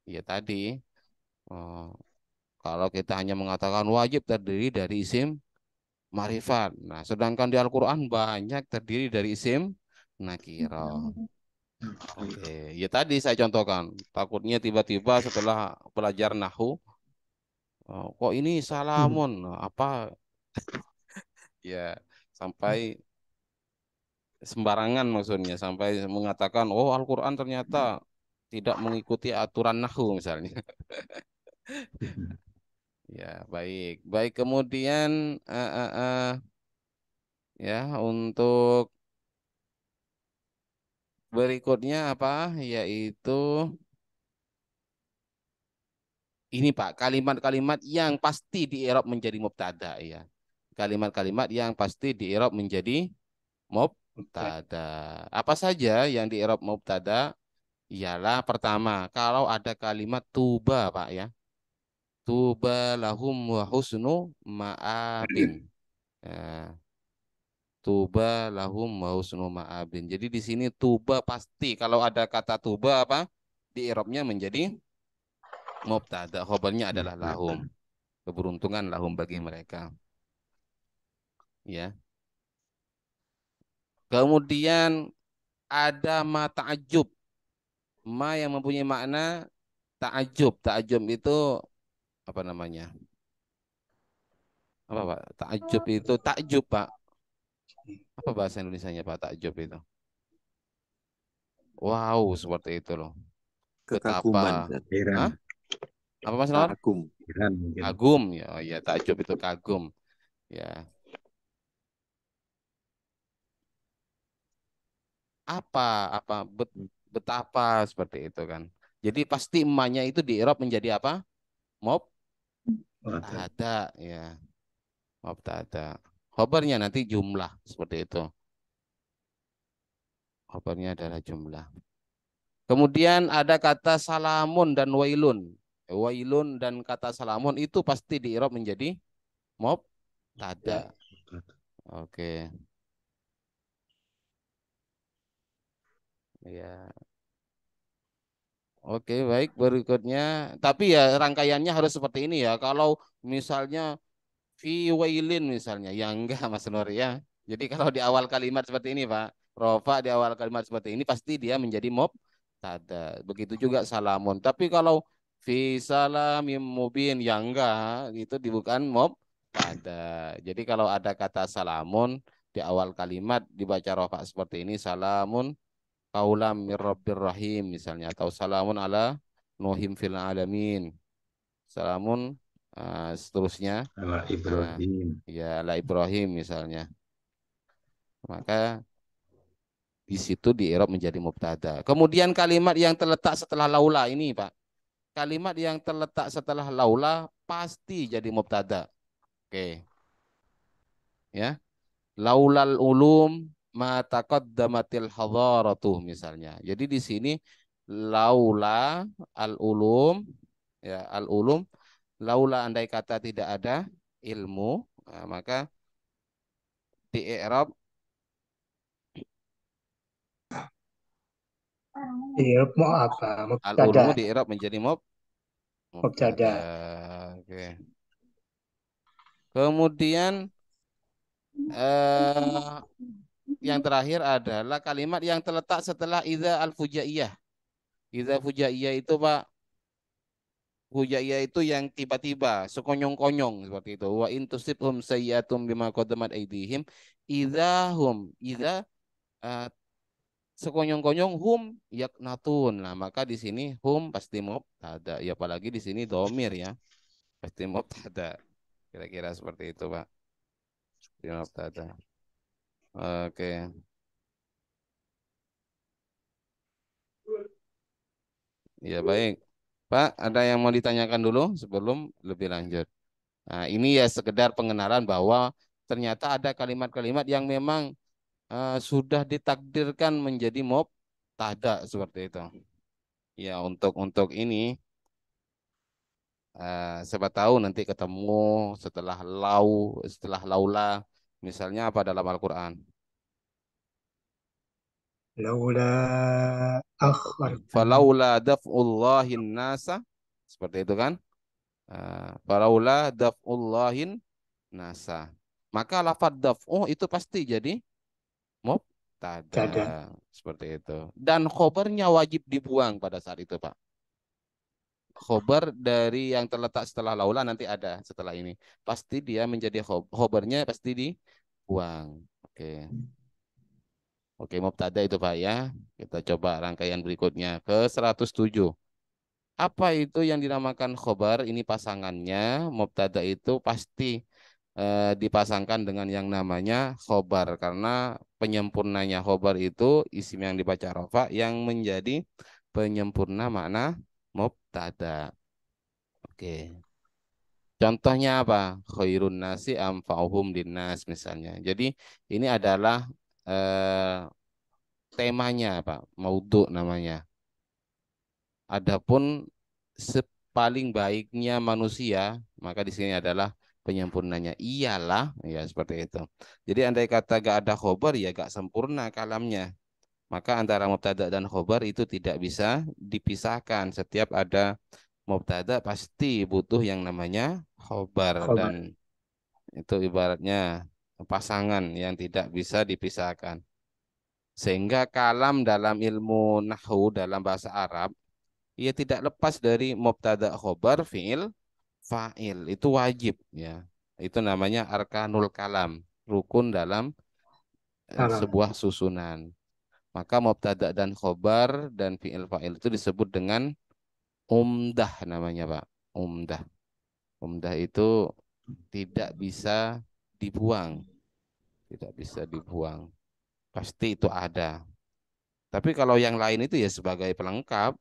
ya tadi kalau kita hanya mengatakan wajib terdiri dari isim marifat. Nah, sedangkan di Al-Qur'an banyak terdiri dari isim nakirah. Oke, ya tadi saya contohkan. Takutnya tiba-tiba setelah belajar nahu, kok ini salamun, apa ya sampai sembarangan maksudnya, sampai mengatakan, oh Al-Quran ternyata tidak mengikuti aturan nahu misalnya. Ya baik, baik kemudian ya untuk berikutnya apa? Yaitu ini Pak, kalimat-kalimat yang pasti di i'rab menjadi mubtada ya. Kalimat-kalimat yang pasti di i'rab menjadi mubtada. Apa saja yang di i'rab mubtada? Ialah pertama, kalau ada kalimat tuba Pak ya. Tuba lahum wa husnu ma'abin. Ya, tuba lahum wa husnu ma'abin. Jadi di sini tuba pasti kalau ada kata tuba apa? Di i'rabnya menjadi mubtada. Khobarnya adalah lahum. Keberuntungan lahum bagi mereka. Ya. Kemudian ada ma ta'ajub. Ma yang mempunyai makna ta'ajub. Ta'ajub itu apa namanya? Apa Pak? Ta'ajub itu takjub Pak. Apa bahasa Indonesianya Pak takjub itu? Wow, seperti itu loh. Kekaguman. Betapa. Heran, Hah? Apa Mas Nur? Kagum. heran mungkin. Kagum ya. Oh ya, takjub itu kagum. Ya. Betapa seperti itu kan. Jadi pasti emaknya itu di Arab menjadi apa? Mob ada ya. Mob ada. Khobarnya nanti jumlah seperti itu. Khobarnya adalah jumlah. Kemudian ada kata salamun dan wailun. Wailun dan kata salamun itu pasti di Arab menjadi mob tada. Oke. Ya. Oke, baik berikutnya. Tapi ya rangkaiannya harus seperti ini ya. Kalau misalnya fi wailin misalnya, ya enggak Mas Nur ya. Jadi kalau di awal kalimat seperti ini Pak, rofa di awal kalimat seperti ini pasti dia menjadi mob tada. Begitu juga salamun. Tapi kalau fi salamim mubin, ya enggak, itu bukan mob tada. Jadi kalau ada kata salamun di awal kalimat dibaca rofa seperti ini, salamun kaulam mir rabbir rahim misalnya, atau salamun ala nuhim fil alamin, salamun seterusnya Ala Ibrahim. ya ala Ibrahim misalnya, maka di situ di i'rab menjadi mubtada. Kemudian kalimat yang terletak setelah laula ini Pak, kalimat yang terletak setelah laula pasti jadi mubtada. Oke ya, laulal ulum ma taqaddamatil hadaratu misalnya. Jadi di sini laula al ulum ya al ulum, laula andai kata tidak ada ilmu, maka di i'rab Iya, mau apa? al Mubtada. ulumu di i'rab menjadi mubtada. Mubtada. Oke. Kemudian eh, yang terakhir adalah kalimat yang terletak setelah idza al-fujaiyah. Idza fujaiyah itu Pak, fujaiyah itu yang tiba-tiba, sekonyong-konyong seperti itu. Wa in tusibhum sayyi'atum bima qaddamat aydihim idza eh, sekonyong-konyong hum yaknatun. Nah, maka di sini hum pasti mubtada. Ya apalagi di sini domir ya. Pasti mubtada. Kira-kira seperti itu, Pak. Pasti mubtada. Oke. Ya baik. Pak, ada yang mau ditanyakan dulu sebelum lebih lanjut. Nah, ini ya sekedar pengenalan bahwa ternyata ada kalimat-kalimat yang memang sudah ditakdirkan menjadi mubtada seperti itu. Ya, untuk ini siapa tahu nanti ketemu setelah setelah laula, misalnya apa dalam Al-Quran? Laula akhartani. Falaula daf'ullahin nasa, seperti itu kan? Falaula daf'ullahin nasa. Maka lafadz daf'u itu pasti jadi Tada. mubtada, seperti itu. Dan khobarnya wajib dibuang pada saat itu, Pak. Khobar dari yang terletak setelah laula nanti ada setelah ini. Pasti dia menjadi khobarnya pasti dibuang. Oke. Oke, mubtada itu Pak ya. Kita coba rangkaian berikutnya ke 107. Apa itu yang dinamakan khobar? Ini pasangannya. Mubtada itu pasti dipasangkan dengan yang namanya khobar. Karena penyempurnanya khobar itu isim yang dibaca rofa yang menjadi penyempurna makna mubtada. Oke. Contohnya apa? Khairun nasi amfa'uhum linnas misalnya. Jadi ini adalah temanya Pak, maudhu namanya. Adapun sepaling baiknya manusia, maka di sini adalah penyempurnanya. Iyalah, ya seperti itu. Jadi andai kata gak ada khobar, ya gak sempurna kalamnya. Maka antara mubtada dan khobar itu tidak bisa dipisahkan. Setiap ada mubtada pasti butuh yang namanya khobar. Khobar. Dan itu ibaratnya pasangan yang tidak bisa dipisahkan. Sehingga kalam dalam ilmu nahwu dalam bahasa Arab ia tidak lepas dari mubtada khobar fiil fa'il, itu wajib ya. Itu namanya arkanul kalam, rukun dalam Salam. sebuah susunan. Maka mubtada dan khobar dan fiil fa'il itu disebut dengan umdah namanya Pak. Umdah. Umdah itu tidak bisa dibuang. Tidak bisa dibuang. Pasti itu ada. Tapi kalau yang lain itu ya sebagai pelengkap.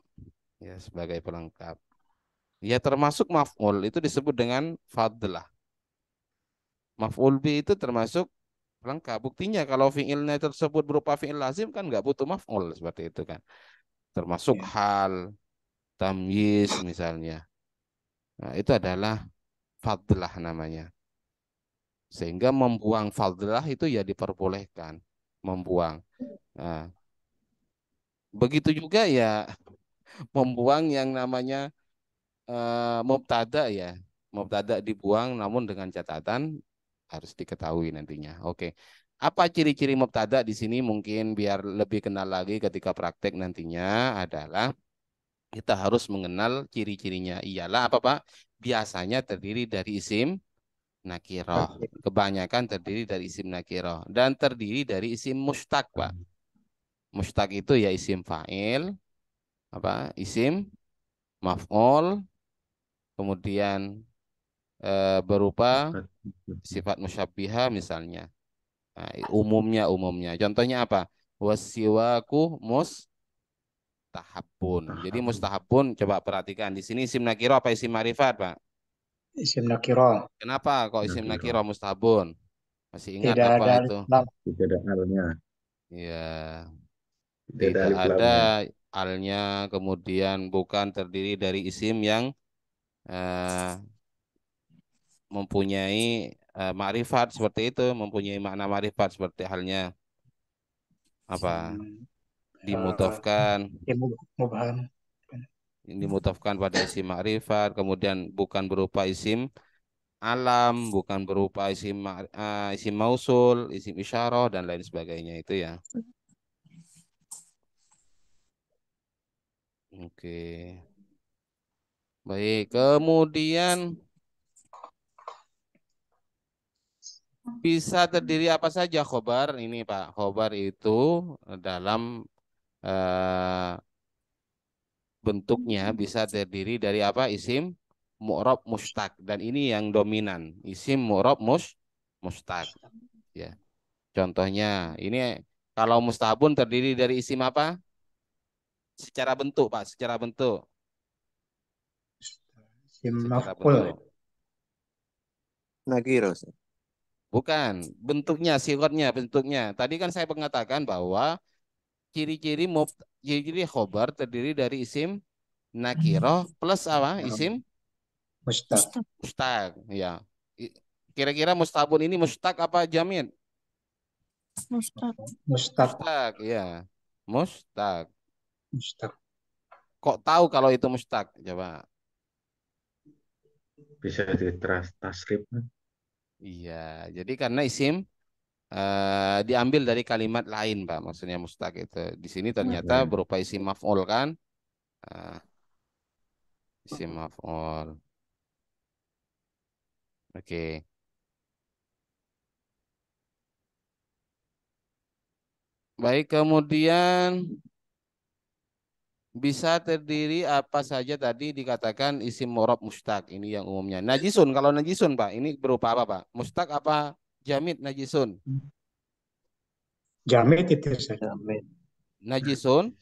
Ya sebagai pelengkap. Ya termasuk maf'ul itu disebut dengan fadlah. Maf'ul bi itu termasuk pelengkap. Buktinya kalau fi'ilnya tersebut berupa fi'il lazim kan nggak butuh maf'ul seperti itu kan. Termasuk Ya. hal, tamyiz misalnya. Nah, itu adalah fadlah namanya. Sehingga membuang fadlah itu ya diperbolehkan. Membuang. Nah, begitu juga ya membuang yang namanya mubtada ya. Mubtada dibuang namun dengan catatan harus diketahui nantinya. Oke. Apa ciri-ciri mubtada di sini mungkin biar lebih kenal lagi ketika praktek nantinya adalah kita harus mengenal ciri-cirinya. Iyalah apa Pak? Biasanya terdiri dari isim nakiroh. Kebanyakan terdiri dari isim nakiroh dan terdiri dari isim mustaq Pak. Mustaq itu ya isim fa'il, apa? Isim maf'ul, kemudian berupa sifat musyabbiha misalnya. Nah, umumnya. Contohnya apa? Wasiwaku mustahabun. Jadi mustahabun coba perhatikan di sini isim nakiro apa isim marifat, Pak? Isim nakiro. Kenapa kok isim Nakiro. nakiro mustahabun? Masih ingat Tidak apa ada itu? lam. Tidak ada alnya. Ya, Tidak ada tidak alif ada lamnya. alnya, kemudian bukan terdiri dari isim yang eh, mempunyai ma'rifat seperti itu, mempunyai makna ma'rifat seperti halnya apa? Dimudhofkan, Ya, mubham. dimudhofkan pada isim ma'rifat, kemudian bukan berupa isim alam, bukan berupa isim mausul, isim isyarah dan lain sebagainya itu ya. Oke. Baik, kemudian bisa terdiri apa saja khobar ini Pak. Khobar itu dalam eh, bentuknya bisa terdiri dari apa? Isim mu'rab mustaq dan ini yang dominan. Isim mu'rab mustaq ya. Contohnya ini kalau mustabun terdiri dari isim apa? Secara bentuk Pak, secara bentuk. Isim Secara maf'ul. bentuk. Nakiro. Bukan, bentuknya, sifatnya, bentuknya. Tadi kan saya mengatakan bahwa ciri-ciri ciri-ciri khobar terdiri dari isim nakiroh plus apa? Isim Mustaq. mustaq. Ya. I- Kira-kira mustabun ini mustaq apa jamid? Mustaq. Mustaq. Mustaq, ya. Mustaq. Mustaq. Kok tahu kalau itu mustaq? Coba. Bisa tasrif. Iya, jadi karena isim diambil dari kalimat lain, Pak. Maksudnya mustaq itu. Di sini ternyata Ya. berupa isim maf'ul kan? Eh, isim maf'ul. Oke. Baik, kemudian bisa terdiri apa saja tadi dikatakan isim murab mustaq. Ini yang umumnya. Najisun, kalau najisun, Pak, ini berupa apa, Pak? Mustaq apa jamid najisun? Jamid itu Ustaz. Najisun?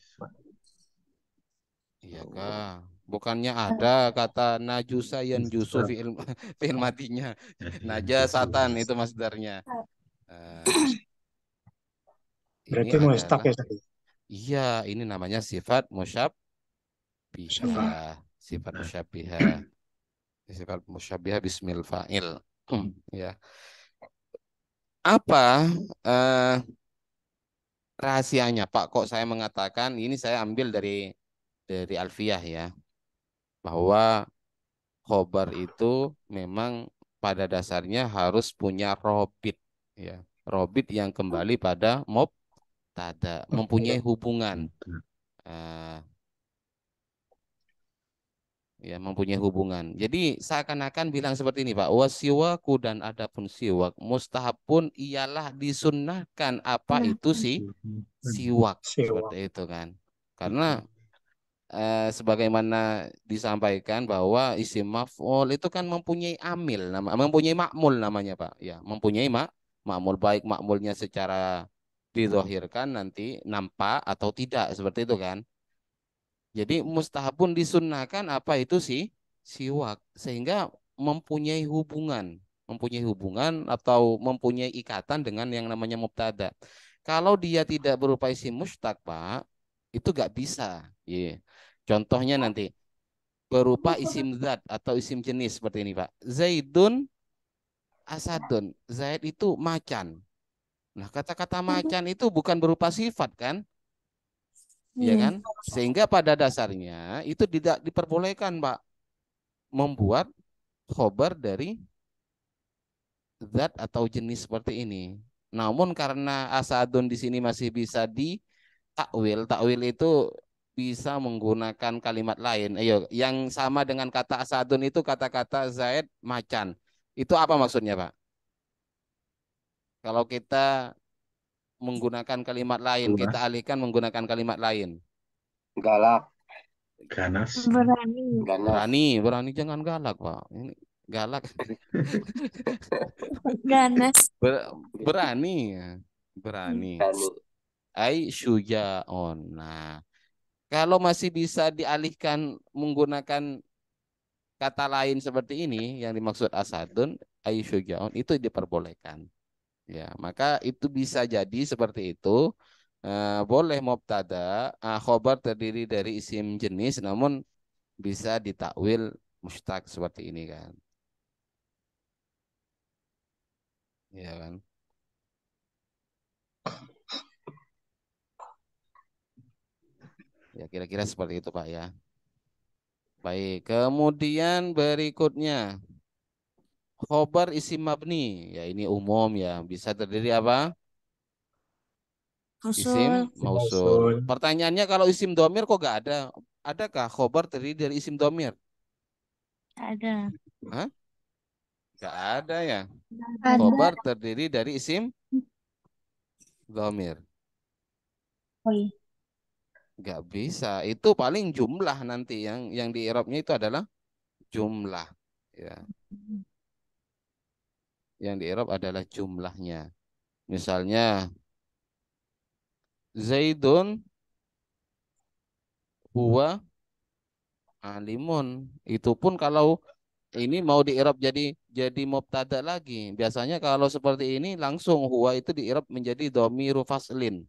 Iya kah? Bukannya ada kata najusa yanjusu fi'il fi'il matinya. Najasatan itu masdarnya. Eh, ini Berarti mustaq adalah ya Ustaz. iya, ini namanya sifat Syafa. musyabbihah. Sifat musyabbihah. Sifat musyabbihah bismil fa'il. Ya. Apa eh, rahasianya, Pak? Kok saya mengatakan ini saya ambil dari Alfiyah ya, bahwa khobar itu memang pada dasarnya harus punya robit ya. Robit yang kembali pada mubtada, mempunyai hubungan. Eh, ya mempunyai hubungan. Jadi seakan-akan bilang seperti ini Pak, wasiwaku dan adapun siwak mustahab pun ialah disunnahkan apa itu sih siwak Siwa. seperti itu kan. Karena sebagaimana disampaikan bahwa isim maf'ul itu kan mempunyai amil mempunyai makmul namanya Pak. Ya, mempunyai makmul baik makmulnya secara dizohirkan nanti nampak atau tidak seperti itu kan. Jadi mustahabun disunnahkan apa itu sih siwak sehingga mempunyai hubungan atau mempunyai ikatan dengan yang namanya mubtada. Kalau dia tidak berupa isim mustaq, Pak, itu gak bisa. Iya. Contohnya nanti berupa isim zat atau isim jenis seperti ini, Pak. Zaidun asadun. Zaid itu macan. Nah, kata-kata macan itu bukan berupa sifat kan? Iya Iya. kan? Sehingga pada dasarnya itu tidak diperbolehkan, Pak, membuat khobar dari zat atau jenis seperti ini. Namun karena asadun di sini masih bisa ditakwil, takwil itu bisa menggunakan kalimat lain. Ayo, yang sama dengan kata asadun itu kata-kata Zaid macan. Itu apa maksudnya, Pak? Kalau kita menggunakan kalimat lain, kita Lunas, alihkan menggunakan kalimat lain. Galak, ganas, Berani. ganas, Berani, berani jangan galak, Pak. Ini galak. Ganas. Berani, berani. Dani. Ai syuja'on. Nah, kalau masih bisa dialihkan menggunakan kata lain seperti ini yang dimaksud asadun, ai syuja'on itu diperbolehkan. Ya, maka itu bisa jadi seperti itu. Boleh mubtada, khobar terdiri dari isim jenis, namun bisa ditakwil mustaq seperti ini kan. Ya kan. Ya kira-kira seperti itu Pak ya. Baik, kemudian berikutnya khobar isim mabni. Ya ini umum ya. Bisa terdiri apa? Isim Usul. mausul. Mausul. Pertanyaannya kalau isim domir kok gak ada? Adakah khobar terdiri dari isim domir? Ada. Hah? Gak ada ya. Ada. Khobar terdiri dari isim domir. Oh iya. Gak bisa. Itu paling jumlah nanti yang di i'rabnya itu adalah jumlah. Ya. Yang di i'rab adalah jumlahnya. Misalnya Zaidun huwa alimun. Itu pun kalau ini mau di i'rab jadi mubtada lagi. Biasanya kalau seperti ini langsung huwa itu di i'rab menjadi dhamiru faslin.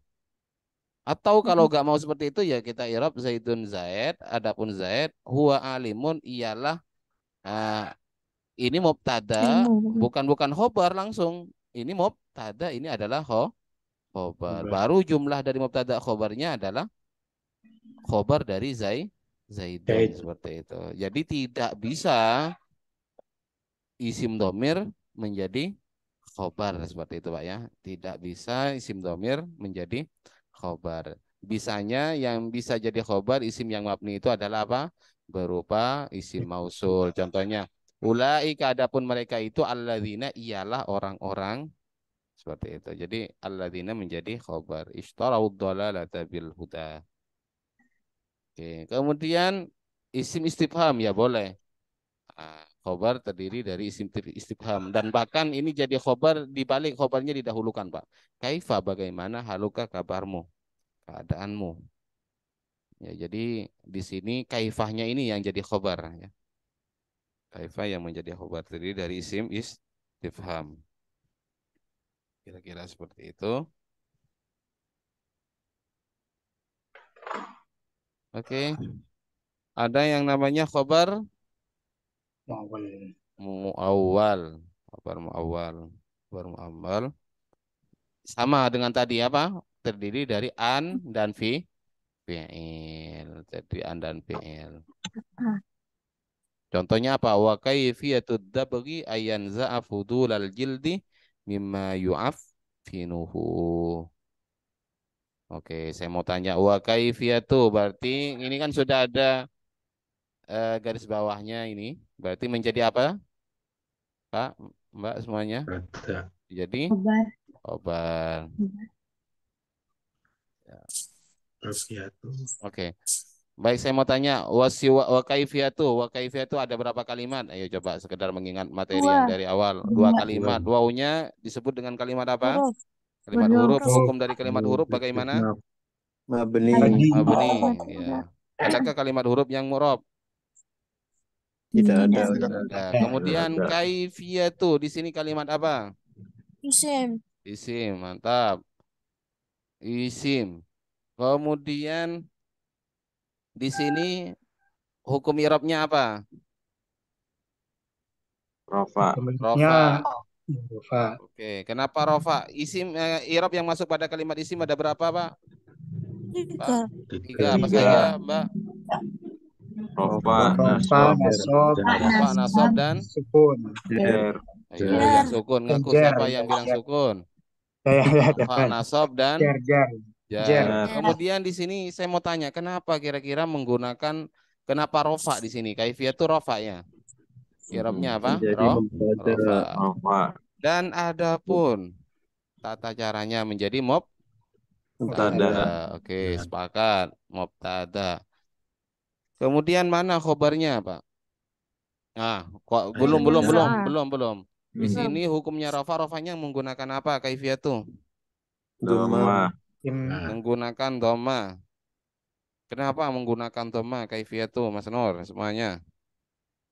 Atau kalau nggak mau seperti itu ya kita i'rab Zaidun Zaid, adapun Zaid huwa alimun ialah ini mubtada, Ilmu. bukan khobar langsung. Ini mubtada, ini adalah khobar. Khobar. Baru jumlah dari mubtada khobarnya adalah khobar dari Zaidun Zaid. seperti itu. Jadi tidak bisa isim domir menjadi khobar seperti itu Pak ya. Tidak bisa isim domir menjadi khobar. Bisanya yang bisa jadi khobar isim yang mabni itu adalah apa? Berupa isim mausul. Contohnya ulaika adapun mereka itu alladzina ialah orang-orang seperti itu. Jadi alladzina menjadi khobar. Ishtarau dhalalata bil huda. Oke. Kemudian isim istifham ya boleh. Khobar terdiri dari isim istifham dan bahkan ini jadi khobar dibalik khobarnya didahulukan Pak. Kaifa bagaimana haluka kabarmu, keadaanmu. Ya, jadi di sini kaifahnya ini yang jadi khobar ya. Kaifah yang menjadi khobar terdiri dari isim istifham. Kira-kira seperti itu. Oke. Ada yang namanya khobar Muawwal. muawwal. Khobar muawwal. Khobar muawwal. Sama dengan tadi apa? Terdiri dari an dan fi'il. Terdiri an dan fi'il. Contohnya apa? Wa kaifiyatud dabghi ayan za'a fudulal jildi mimma yu'affinuhu. Oke, saya mau tanya wa kaifiyatu berarti ini kan sudah ada garis bawahnya ini. Berarti menjadi apa? Pak, Mbak semuanya? Ada. Jadi Khobar. khobar. Rafiatu. Oke. Baik, saya mau tanya wa kaifiyatu ada berapa kalimat? Ayo coba sekedar mengingat materi yang Dua. dari awal. Dua. 2 kalimat. Wawunya disebut dengan kalimat apa? Huruf. Kalimat Huruf. huruf. Hukum dari kalimat huruf bagaimana? Mabni. Ada. Mabni. Ya. Adakah kalimat huruf yang mu'rab? Tidak ada. Tidak. Tidak ada. Kemudian Tidak ada. kaifiyatu di sini kalimat apa? Isim. Isim, mantap. Isim. Kemudian di sini hukum i'rabnya apa? Rofa. Kemudiannya Rofa. Mufa. Oke, kenapa rofa? Isim i'rab yang masuk pada kalimat isim ada berapa, Pak? Tiga. Tiga. Apa Tiga. saja, Mbak? Rofa. Rofa, Nasob. nasob, Rofa, nasab, dan sukun. Der. ayo Jar. yang sukun. Ngaku Jar. siapa yang bilang sukun? Ya, Rofa, depan. nasab, dan Jar, jar. jar. Jar. Kemudian di sini saya mau tanya, kenapa kira-kira menggunakan kenapa rofa di sini? Kaifiyah itu rofa ya. I'rabnya apa? Menjadi mubtada. Rofa. Rofa. Dan adapun tata caranya menjadi Mubtada. Oke, sepakat. Mubtada. Kemudian mana khobarnya, Pak? Nah, kok belum. Di sini hukumnya rafanya menggunakan apa? Kaifiyah tuh Dhamma. Nah, menggunakan dhamma. Kenapa menggunakan dhamma kaifiyah tuh, Mas Nur semuanya?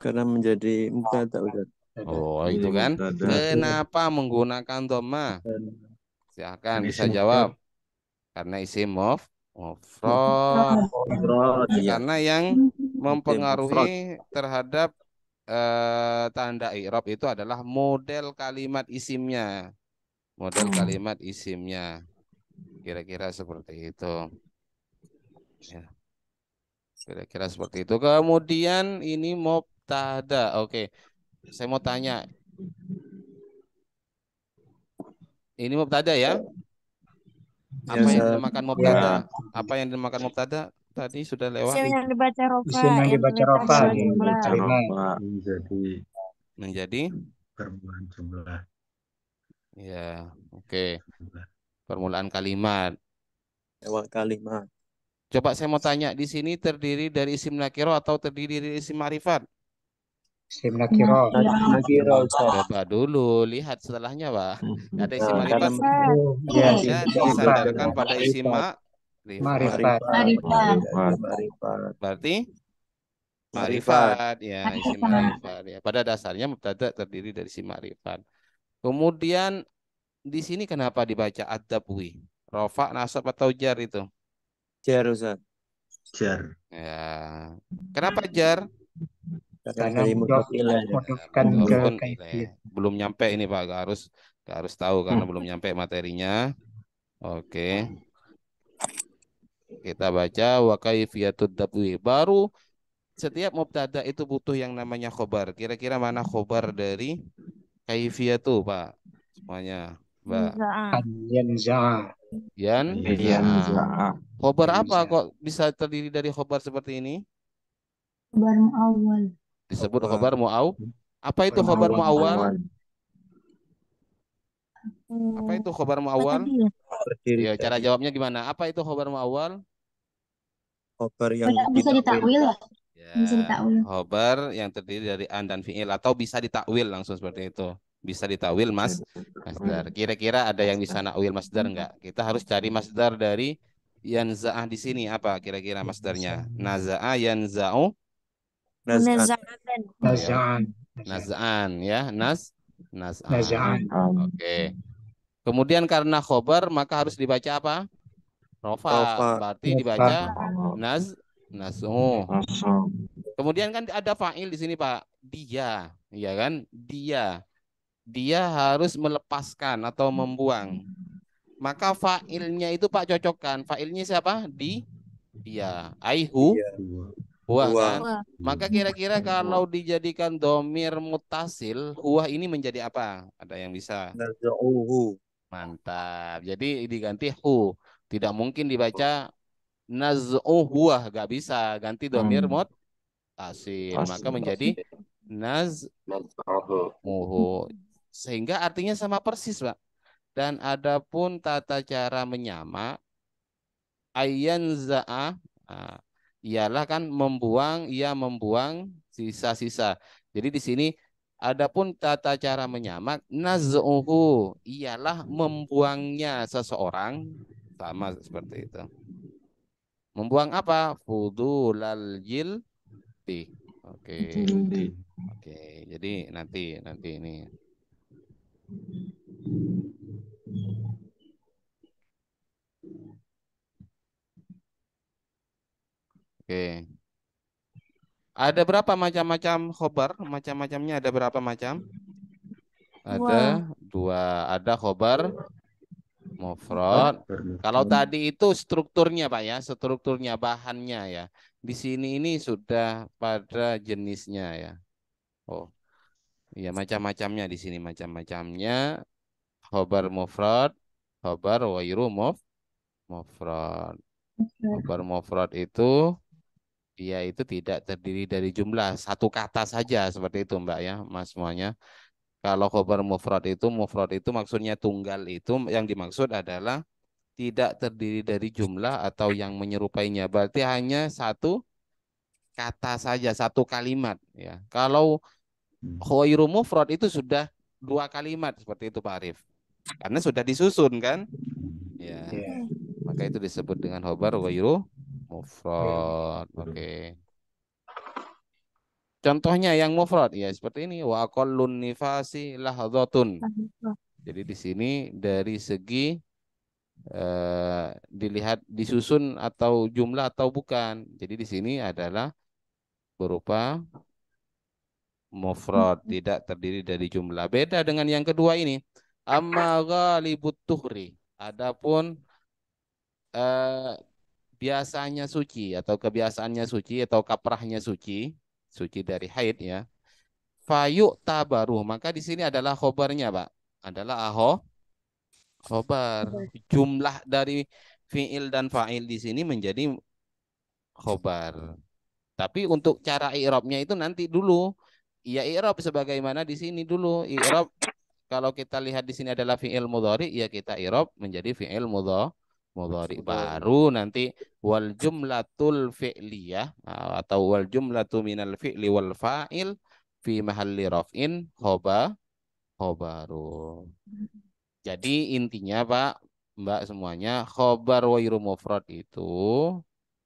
Karena menjadi mubtada Ustaz. Oh, Menjadi itu kan. mubtada. Kenapa menggunakan dhamma? Silahkan kan bisa isim jawab. Karena isim mufrad. Mufrad, iya. Karena yang mempengaruhi terhadap tanda i'rab itu adalah model kalimat isimnya. Model kalimat isimnya. Kira-kira seperti itu. Ya. Kira-kira seperti itu. Kemudian ini mubtada. Oke. Saya mau tanya, Ini mubtada ya. Ya, Apa yang Ustaz. dinamakan Ya, mubtada? Apa yang dinamakan mubtada? Tadi sudah lewat. Isim yang dibaca rofa isim yang yang dibaca terletak rofa pada di jumlah. kalimat. menjadi Menjadi permulaan jumlah. ya, oke. Permulaan kalimat. Awal kalimat. Coba saya mau tanya, di sini terdiri dari isim nakiro atau terdiri dari isim ma'rifat? Isim nakiro. Nakira, Ustaz. Coba dulu lihat setelahnya, Pak. Ada isim Nah, ma'rifat. Ma'rifat. Oh, ya, Ya, isim ma'rifat. disandarkan pada isim ma'rifat. Ma'rifat. Ma'rifat. Ma'rifat. Berarti Ma'rifat. ma'rifat, ya, isim ma'rifat. Ya. Pada dasarnya mubtada terdiri dari isim ma'rifat. Kemudian di sini kenapa dibaca ad-dabwi? Rofa, nasab atau jar itu? Jar, Ustaz. Jar. Ya. Kenapa jar? Karena Karena dari mudhof mudhof ilaih. mudhofkan ke Mudhofun kaifiyah. ilaih. Belum nyampe ini Pak, gak harus tahu karena belum nyampe materinya. Oke. Kita baca wa kaifiyatud dabwi. Baru setiap mubtada itu butuh yang namanya khobar. Kira-kira mana khobar dari kaifiyatu, Pak? Semuanya, Mbak. Za'ah. Yanza'a. Iya. Khobar apa Yanza'a. kok bisa terdiri dari khobar seperti ini? Khabar mu'awwal. Disebut khobar mu'aw. Apa itu khobar mu'awwal? Apa itu khobar Apa mu'awwal? tadi ya? Terdiri Ya, cara dari jawabnya gimana? Apa itu khobar mu'awwal? khobar yang Bisa ditakwil ya? Bisa Ya, ditakwil. khobar yang terdiri dari an dan fi'il atau bisa ditakwil langsung seperti itu. Bisa ditakwil masdar. Kira-kira ada yang bisa nakwil masdar enggak? Kita harus cari masdar dari yanza'ah di sini apa kira-kira masdarnya? Naza'a yanza'u naz'an. Munaza'atan. Naza'an. naz'an ya, naz'an. Naza'an. Oke. Kemudian karena khobar maka harus dibaca apa? Rofa. Rofa. Berarti dibaca nasu. Kemudian kan ada fa'il di sini Pak. Dia, ya kan? Dia harus melepaskan atau membuang. Maka fa'ilnya itu Pak cocokkan. Fa'ilnya siapa? Dia. Aihu. Iya. Huwa Huwa. kan? Maka kira-kira kalau dijadikan domir mutasil, huwa ini menjadi apa? Ada yang bisa? Naz'uhu. Mantap. Jadi diganti hu. Tidak mungkin dibaca naz'uhuwa. Gak bisa. Ganti domir mutasil. Maka menjadi naz'uhu. Sehingga artinya sama persis, Pak. Dan adapun tata cara menyamak ayan za'ah ialah kan membuang, ia membuang sisa-sisa. Jadi di sini adapun tata cara menyamak naz'uhu ialah membuangnya seseorang sama seperti itu. Membuang apa? Fudulal jildi. Oke. Oke, jadi nanti ini. Oke. Ada berapa macam-macam khobar? Macam-macamnya ada berapa macam? Ada dua. Ada khobar mufrad. Kalau tadi itu strukturnya Pak ya, strukturnya bahannya ya. Di sini ini sudah pada jenisnya ya. Oh, iya macam-macamnya di sini macam-macamnya. Khobar mufrad, khobar wairu mufrad. Khobar mufrad itu dia itu tidak terdiri dari jumlah satu kata saja seperti itu Mbak ya, Mas semuanya. Kalau khobar mufrad itu maksudnya tunggal itu yang dimaksud adalah tidak terdiri dari jumlah atau yang menyerupainya. Berarti hanya satu kata saja, satu kalimat ya. Kalau khairu mufrad itu sudah dua kalimat seperti itu Pak Arif. Karena sudah disusun kan? Ya. Maka itu disebut dengan khobar khairu mufrad. Oke. Contohnya yang mufrad ya seperti ini wa aqallun nifasi lahdhatun. Jadi di sini dari segi dilihat disusun atau jumlah atau bukan. Jadi di sini adalah berupa mufrad, tidak terdiri dari jumlah. Beda dengan yang kedua ini. Amma ghalibut tuhri. Adapun biasanya suci atau kebiasaannya suci atau kaprahnya suci dari haid ya. Fayuk tabaru. Maka di sini adalah khobarnya, Pak. Adalah khobar. Jumlah dari fiil dan fa'il di sini menjadi khobar. Tapi untuk cara i'rabnya itu nanti dulu. Ya i'rab sebagaimana di sini dulu. I'rab kalau kita lihat di sini adalah fiil mudhari, ya kita i'rab menjadi fiil mudhari. Baru nanti wal jumlatul fi'liyah atau wal jumlatu minal fi'li wal fa'il fi mahalli raf'in khobaru. Jadi intinya Pak, Mbak semuanya, khobar wairu mufrad itu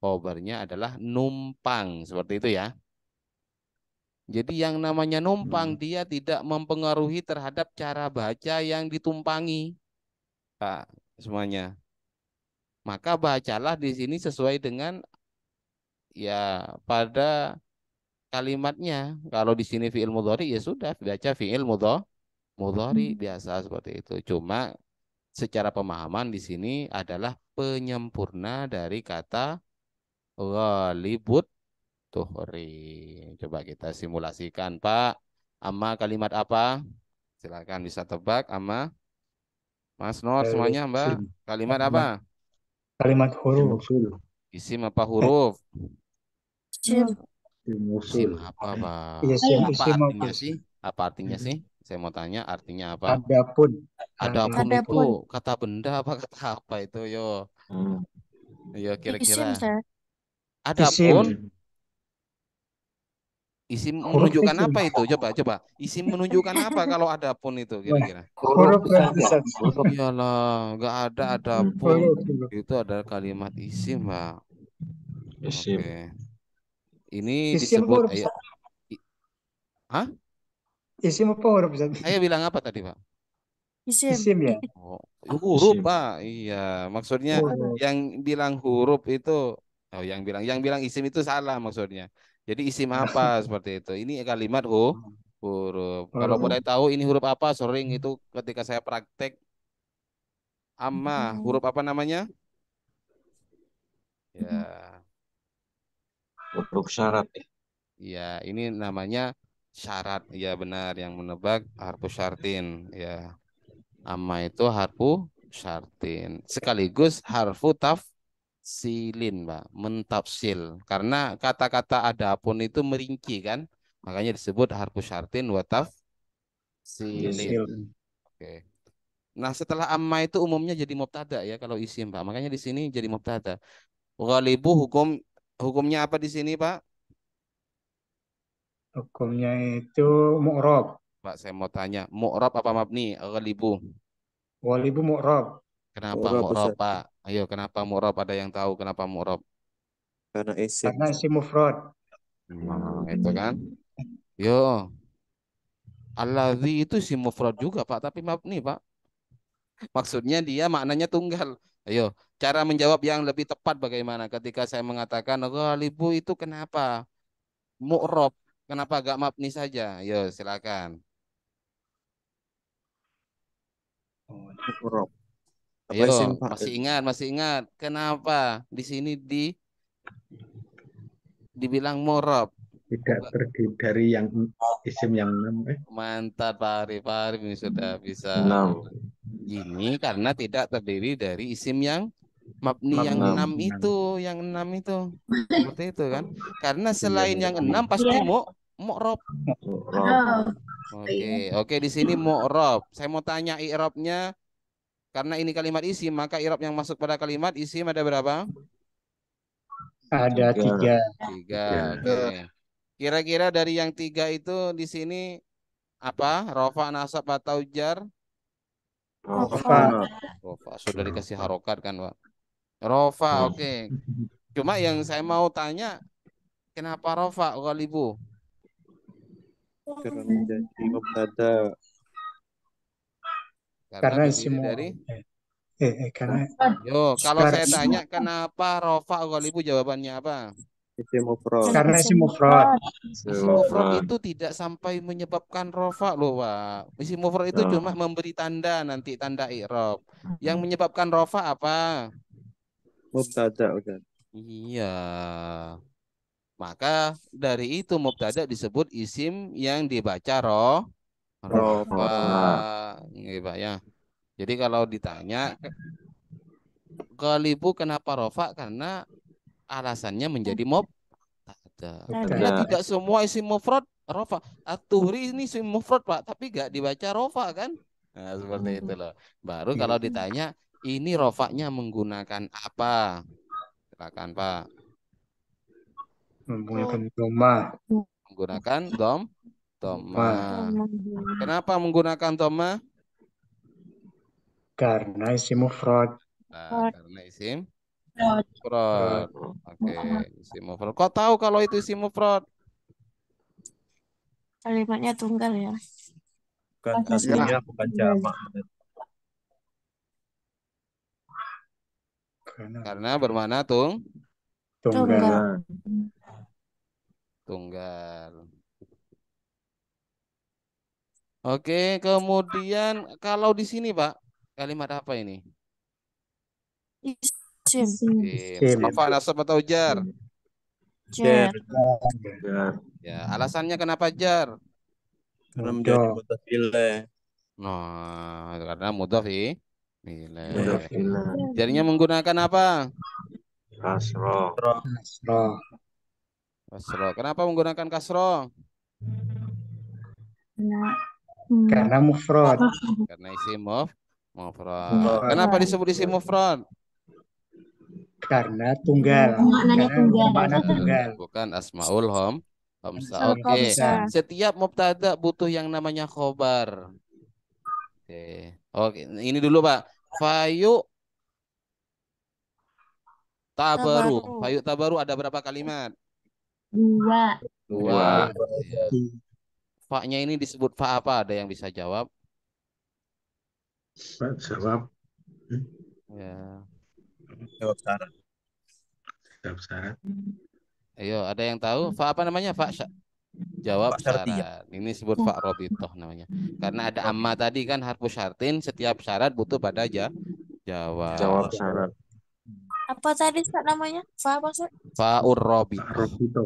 khobarnya adalah numpang, seperti itu ya. Jadi yang namanya numpang dia tidak mempengaruhi terhadap cara baca yang ditumpangi, Pak, semuanya. Maka bacalah di sini sesuai dengan ya pada kalimatnya. Kalau di sini fiil mudhari ya sudah baca fiil mudhari biasa seperti itu. Cuma secara pemahaman di sini adalah penyempurna dari kata ghalibut tuhri. Coba kita simulasikan, Pak. Amma kalimat apa? Silakan bisa tebak. Amma, Mas Nur semuanya, Mbak. Isim. Kalimat apa? Kalimat Isim huruf. usul. Isim apa huruf? Isim. Isim Isim usul. apa, Pak? Isim Apa isim artinya apa? sih? Apa artinya sih? Saya mau tanya artinya apa? Adapun. Adapun itu Adapun. kata benda apa kata apa itu? Yo, yo Isim, kira-kira. Sir. Adapun Isim. isim Huruf menunjukkan isim. apa itu? Coba. Isim menunjukkan apa kalau adapun itu kira-kira? Huruf Huruf berarti saja. Ustaz. Iyalah, nggak ada adapun. Huruf. Itu adalah kalimat isim, Pak. Isim. Oke. Ini Isim apa disebut huruf ayo. Ustaz? Hah? Isim apa huruf Ustaz? Saya bilang apa tadi, Pak? Isim. Isim ya. Oh, huruf, Isim. Pak. Iya, maksudnya Huruf. yang bilang huruf itu yang bilang isim itu salah maksudnya. Jadi isim apa seperti itu. Ini kalimat huruf. Kalau boleh Huruf. tahu ini huruf apa? Sering itu ketika saya praktek amma, huruf apa namanya? Ya, Huruf syarat. ya ini namanya syarat. Ya benar yang menebak harfu syartin. Ya, amma itu harfu syartin. Sekaligus harfu tafsilin, Pak. Mentafsil. Karena kata-kata adapun itu merinci kan. Makanya disebut harfu syartin wa tafsilin. Sil. Oke. Nah, setelah amma itu umumnya jadi mubtada ya kalau isim, Pak. Makanya di sini jadi mubtada. Ghalibu hukumnya apa di sini, Pak? Hukumnya itu mu'rab. Pak, saya mau tanya, mu'rab apa mabni? Ghalibu. Walibu mu'rab. Kenapa Murab mu'rab, Ustaz. Pak? Ayo, kenapa mu'rab? Ada yang tahu kenapa mu'rab? Karena isim. Karena isim mufrad. Nah, itu kan. Yo, alladzi itu si mufrad juga, Pak, tapi mabni, Pak. Maksudnya dia maknanya tunggal. Ayo, cara menjawab yang lebih tepat bagaimana ketika saya mengatakan ghalibu itu kenapa? Mu'rab, kenapa gak mabni saja? Ayo, silakan. Murab. Apa Ayo, isim masih fa'il? ingat. Kenapa di sini dibilang mu'rab? Tidak terdiri dari yang isim yang 6. Mantap, Pak Arif. Pak Arif ini sudah bisa. 6. Ini karena tidak terdiri dari isim yang mabni yang Mabni. 6 6. itu, Seperti itu kan? Karena Iya, selain yang 6 pasti mu'rab. Murab. Oke, di sini mu'rab. Saya mau tanya i'rabnya karena ini kalimat isim, maka i'rab yang masuk pada kalimat isim ada berapa? Ada 3. 3. 3. Tiga. Oke. Kira-kira dari yang 3 itu di sini apa? Rofa, nasab atau jar? Rofa. Rofa. Sudah dikasih harokat kan, Pak? Rofa, oke. Cuma yang saya mau tanya, kenapa Rofa ghalibu? Karena menjadi mubtada. Karena Karena terdiri isim dari. karena Yo, kalau saya sekarang tanya kenapa Rofa ghalibu, jawabannya apa? Isim mufrad. karena isim mufrad. Isim mufrad itu tidak sampai menyebabkan rofa loh, Pak. Isim mufrad itu cuma memberi tanda nanti tanda i'rab. Yang menyebabkan rofa apa? Mubtada Ustaz. Iya. Maka dari itu mubtada disebut isim yang dibaca rofa. Gitu, Pak, ya. Jadi kalau ditanya Galibu kenapa rofa? Karena alasannya menjadi mubtada. Karena Ada. tidak semua isim mufrad rofa. At-Tuhri ini isim mufrad, Pak, tapi gak dibaca rofa kan? Nah, seperti itu loh. Baru kalau ditanya ini rofanya menggunakan apa? Silakan, Pak. Menggunakan doma. Menggunakan doma. Doma. Kenapa menggunakan doma? Karena isim mufrad. Nah, karena isim Rod. mufrad. Oke, isim mufrad. Kok tahu kalau itu isim mufrad? Kalimatnya tunggal ya. Bukan Posisinya tasniah, bukan jamak. Karena bermakna Tunggal. tunggal. Oke, kemudian kalau di sini, Pak, kalimat apa ini? Isim. Isim. Rofa, nasab atau jar? Jar. Ya, alasannya kenapa jar? Karena menjadi Mudah. mudhaf ilaih. Nah, karena mudhaf Mudah. ilaih. Jadinya menggunakan apa? Kasroh. Nasroh. Kasroh. Kenapa menggunakan kasroh? Karena mufrad. Karena isim mufrad. Mufrad. Kenapa disebut isim mufrad? Karena tunggal. Maknanya Karena tunggal. bermakna tunggal. Bukan asmaul hamzah. Asmaul Oke. hamzah. Setiap mubtada butuh yang namanya khobar. Oke. Oke, ini dulu, Pak. Fayu tabaru. Tabaru. Fayu tabaru ada berapa kalimat? 2. Dua. Ya. Fa-nya ini disebut fa apa? Ada yang bisa jawab? Pak jawab. Ya. Jawab syarat. Jawab syarat. Ayo, ada yang tahu? Fa apa namanya? Jawab Fa syartiyah. syarat. Ini disebut fa robitoh namanya. Karena ada amma tadi kan harfu syartin, setiap syarat butuh pada jawab. Syarat. Apa tadi Ustaz namanya? Fa apa Ustaz? Fa Pak urrobitoh. Robito.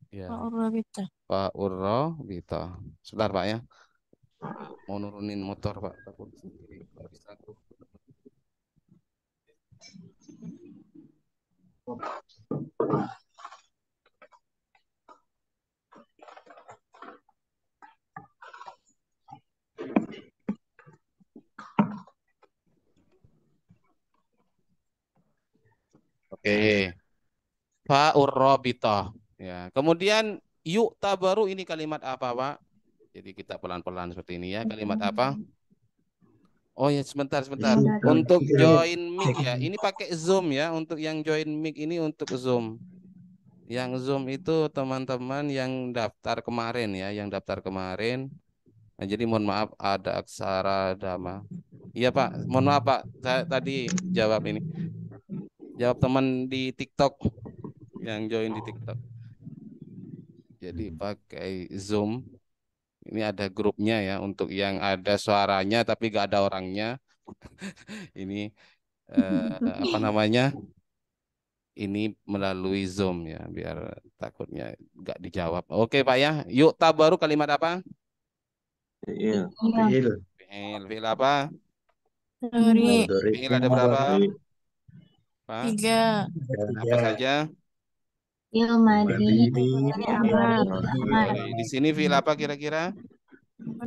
Ya. Urwabita. Fa urrobitoh. Sebentar, Pak, ya. Mau nurunin motor, Pak. Takut sendiri. Nggak bisa aku. Oke. Fa urrobitoh. Ya. Kemudian yuk tabaru ini kalimat apa, Pak? Jadi kita pelan-pelan seperti ini ya. Kalimat apa? Oh ya, sebentar. Untuk join mic ya. Ini pakai Zoom ya. Untuk yang join mic ini untuk Zoom. Yang Zoom itu teman-teman yang daftar kemarin ya. Yang daftar kemarin. Nah, jadi mohon maaf ada aksara dama. Iya, Pak. Mohon maaf, Pak. Saya tadi jawab ini. Jawab teman di TikTok. Yang join di TikTok. Jadi pakai Zoom. Ini ada grupnya ya. Untuk yang ada suaranya tapi gak ada orangnya. Ini apa namanya? Ini melalui Zoom ya, biar takutnya nggak dijawab. Oke, Pak, ya. Yuk tabaru kalimat apa? Iya. Fiil. Fiil apa? Dari Mudhari. Fiil ada berapa? Pak? 3. Apa saja? Ilmadi. Amal. Mudhari. Di sini fiil apa kira-kira?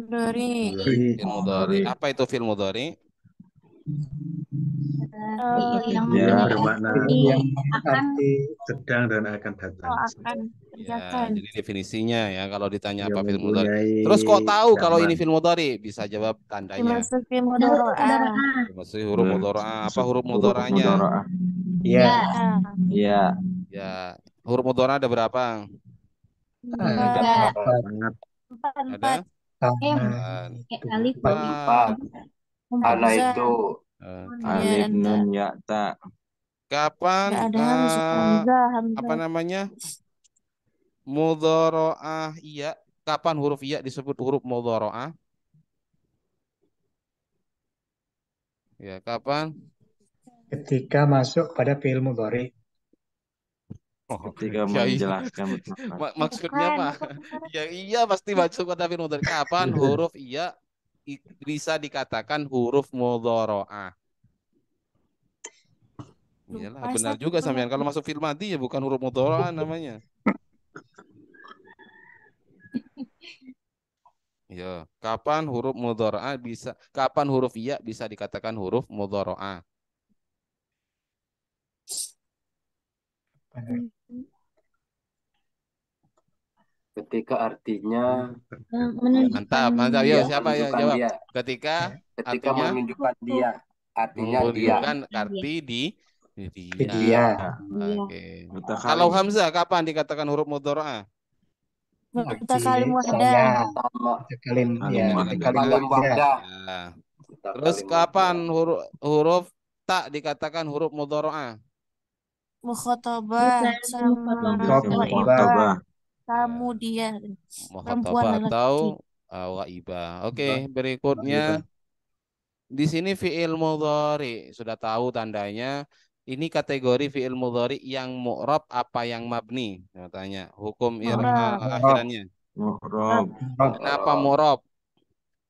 Dari Fiil mudhari. Apa itu fiil mudhari? Yang Ya. Bermakna Yang akan arti sedang dan akan datang. akan Ya, kerjakan. jadi definisinya ya kalau ditanya Yang apa fiil mudhari. mempunyai Terus kok tahu kalau ini zaman. fiil mudhari? Bisa jawab tandanya. Dimasuki mudoro'ah. Maksudnya huruf mudhara. Apa huruf mudharanya? ya. Ya. Ya, huruf mudhara ada berapa? Ada empat. Sangat. Ada? Alif. Empat. Ana itu. Oke. Alif nun ya ta. Kapan Nggak ada hamzah. apa namanya? Mudharaah iya. Kapan huruf iya disebut huruf mudharaah? Ya, kapan? Ketika masuk pada fi'il mudhari. Ketika Ya iya. menjelaskan pendapat. Maksudnya Bukan, Pak. bukan perkara. Ya iya pasti masuk pada fi'il mudhari. Kapan huruf iya bisa dikatakan huruf mudhari'ah? Iyalah, Lupa benar satu juga sampean. lagi. Kalau masuk fi'il madhi ya bukan huruf mudhari'ah namanya. Ya, kapan huruf mudhari'ah bisa, kapan huruf iya bisa dikatakan huruf mudhari'ah? Ketika artinya Mantap, menunjukkan mantap. Yo, dia, siapa ya menunjukkan jawab? dia. Ketika Ketika artinya menunjukkan dia, artinya dia. menunjukkan arti di dia. Dia. Oke. Mutakalim. Kalau Hamzah kapan dikatakan huruf mudhari'ah? Mutakalim Saya. wahda. pertama Mutakalim. Ya. Mutakalim Mutakalim Mutakalim wahda. wahda. Ya. Mutakalim Terus wahda. kapan huruf tak dikatakan huruf mudhari'ah? Mukhotabah sama Mukhotabah. waibah. Ya. Kamu dia. Perempuan Mukhatabah dan atau laki. ghaibah. Oke, berikutnya di sini fi'il mudhari sudah tahu tandanya. Ini kategori fi'il mudhari yang mu'rab apa yang mabni? Saya tanya. Hukum Mu'rab. akhirannya. Mu'rab. Kenapa mu'rab?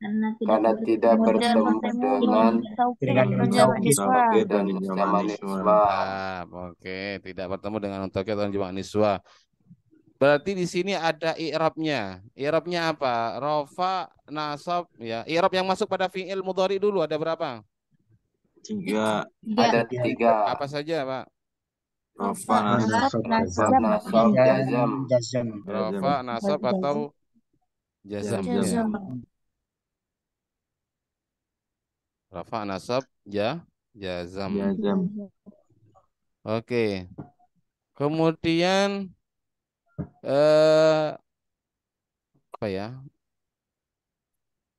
Karena tidak Tidak bertemu bertemu dengan taukid dengan dan jamak taukid. niswa. Taukid dan dan sama jamak niswa. Mantap. Oke, tidak bertemu dengan taukid dan jamak niswa. Berarti di sini ada i'rabnya. I'rabnya apa? Rafa, nasab, ya. I'rab yang masuk pada fi'il mudhari dulu ada berapa? 3. Ada 3. Apa saja, Pak? Rafa, Nasab, nasab, Nasab, jazam. nasab, jazam. Jazam. Rafa, nasab atau jazam. Jazam. Jazam. Rafa, nasab, jazam. Jazam. Oke. Kemudian apa ya?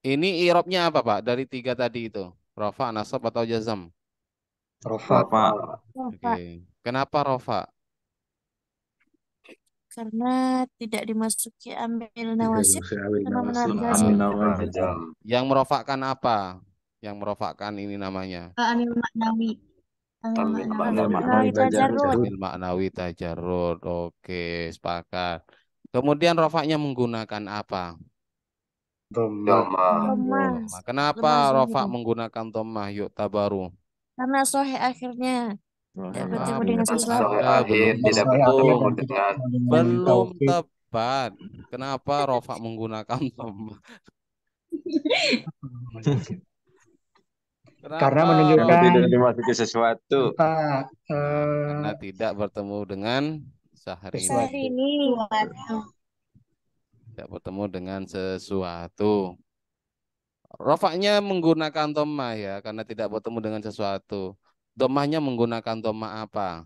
Ini i'rabnya apa, Pak? Dari 3 tadi itu. Rafa, nasab atau jazam? Rofa. Rafa. Oke. Kenapa rafa? Karena tidak dimasuki amil nawasib karena menarik Amin jazam. nawazil. Jazam. Yang merofakkan apa? Yang merofakkan ini namanya. amil maknawi. Amil Amil maknawi. maknawi tajarrud. Amil maknawi tajarrud. Oke, sepakat. Kemudian rofaknya menggunakan apa? Dhamma. Dhamma. Thomas. Kenapa Lemah rofak zahir. menggunakan dhammah yuk tabaru? Karena sohe akhirnya tidak bertemu dengan Dan sesuatu. sohe Anda akhir belum tidak Saya bertemu akhir dengan belum taukid. tepat. Kenapa rofak menggunakan dhammah? Karena Kenapa menunjukkan Karena tidak dimasuki sesuatu. Pak, karena tidak bertemu dengan Sesuatu. Syahrini. Ini Tidak bertemu dengan sesuatu. Rofaknya menggunakan dhammah ya, karena tidak bertemu dengan sesuatu. Dhammahnya menggunakan dhammah apa?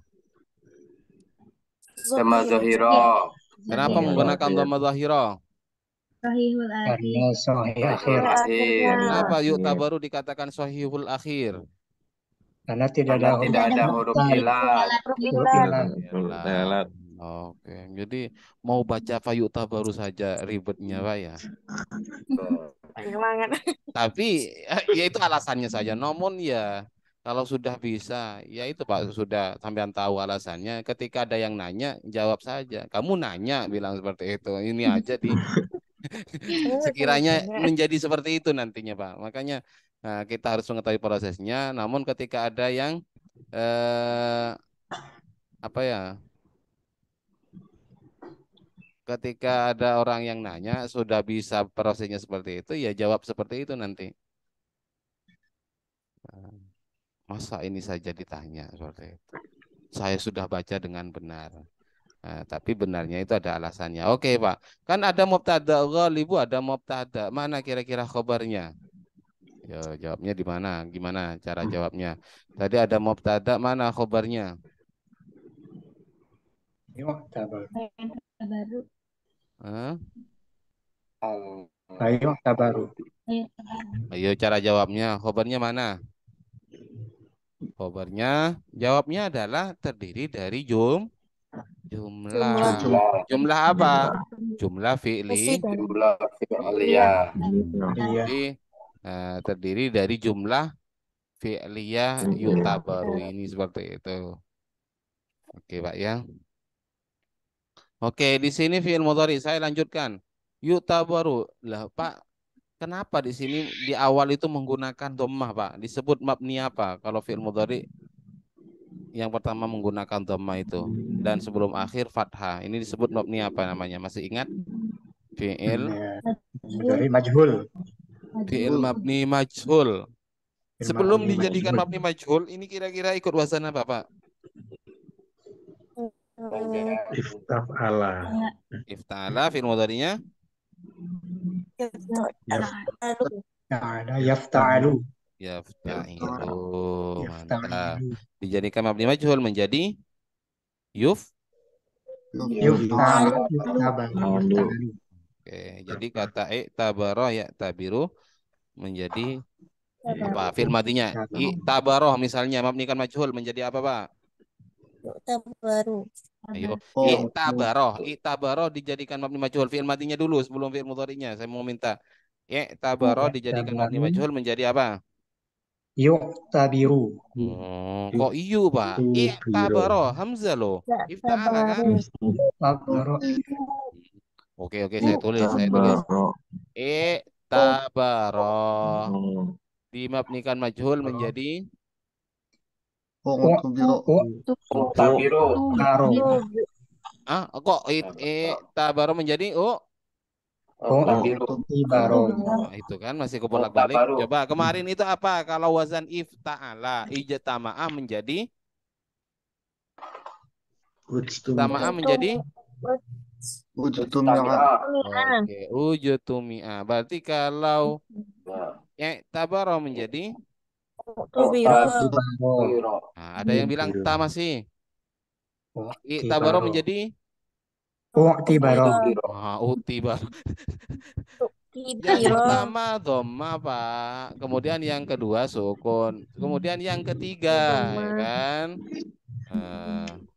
Dhamma zahira. Kenapa menggunakan dhammah zahirah? Sahihul karena akhir. sahih Sahihul akhir. akhir. Kenapa yuk Akhir. tabaru dikatakan sahihul akhir? Karena tidak Karena ada tidak ada huruf ilat. huruf huruf ilat. ilat. Telat. Oke, jadi mau baca fayuk tabaru saja ribetnya Pak ya. Semangat. Tapi ya itu alasannya saja. Namun ya kalau sudah bisa, ya itu Pak sudah sampean tahu alasannya. Ketika ada yang nanya, jawab saja. Kamu nanya bilang seperti itu. Ini aja di sekiranya menjadi seperti itu nantinya Pak. Makanya kita harus mengetahui prosesnya. Namun ketika ada yang apa ya? Ketika ada orang yang nanya sudah bisa prosesnya seperti itu, ya jawab seperti itu nanti. Masa ini saja ditanya seperti itu. Saya sudah baca dengan benar. Tapi benarnya itu ada alasannya. Oke, Pak. Kan ada mubtada ghalibu, ada mubtada. Mana kira-kira khabarnya? Ya, jawabnya di mana? Gimana cara jawabnya? Tadi ada mubtada, mana khabarnya? Baru. Ayo tabaru. Ayo cara jawabnya. Khabarnya mana? Khabarnya jawabnya adalah terdiri dari jumlah. Jumlah apa? Jumlah fi'li. Jumlah fi'liyah. Iya. Jadi terdiri dari jumlah fi'liyah yu'tabaru ini seperti itu. Oke, Pak ya. Oke, di sini fi'il mudhari saya lanjutkan. Yu'tabaru. Lah, Pak, kenapa di sini di awal itu menggunakan dhammah, Pak? Disebut mabni apa? Kalau fi'il mudhari yang pertama menggunakan dhammah itu dan sebelum akhir fathah. Ini disebut mabni apa namanya? Masih ingat? Fi'il Dari majhul. fi'il mabni majhul. Fi'il Sebelum mabni dijadikan majhul. mabni majhul, ini kira-kira ikut wazan apa, Pak? Ifta'ala. Ifta'ala fi'il mudhari'nya Lalu Ta'ala yafta'alu. yafta'ilu. Mantap. Yafta'alu. Dijadikan mabni majhul menjadi yuf. Yuftabaru. Yafta'alu. Oke, jadi kata i'tabaroh ya tabiru menjadi apa? Fi'il madinya. I'tabaroh misalnya mabni kan majhul menjadi apa, Pak? baru. Ayo, i'tabaroh dijadikan mabni majhul. Fi'il madinya dulu sebelum fi'il mudhari'nya. Saya mau minta. I'tabaroh dijadikan mabni majhul menjadi apa? Yu'tabiru. Kok iyo, Pak? Tubiro. I'tabaroh hamzah loh. Ifta'ala kan? Tabaru. Oke, saya tulis. Tabaro. I'tabaroh dimabnikan majhul menjadi Mu'tabiru. Taro. kok i'tabaroh menjadi Mu'tabiru. Tibaro. Nah, itu kan masih kebolak-balik. Mu'tabaru. Coba kemarin itu apa? Kalau wazan ifta'ala ijtama'ah menjadi ijtama'ah menjadi Ujtumi'a. oke, ujutumi'ah. Berarti kalau i'tabaroh menjadi Mu'tabiru. nah, ada yang bilang ta masih. I'tabaroh Tibaro. menjadi U'tibaro. utibar. Yang Tibiro. pertama dhamma, Pak. Kemudian yang kedua sukun. Kemudian yang ketiga, ya kan?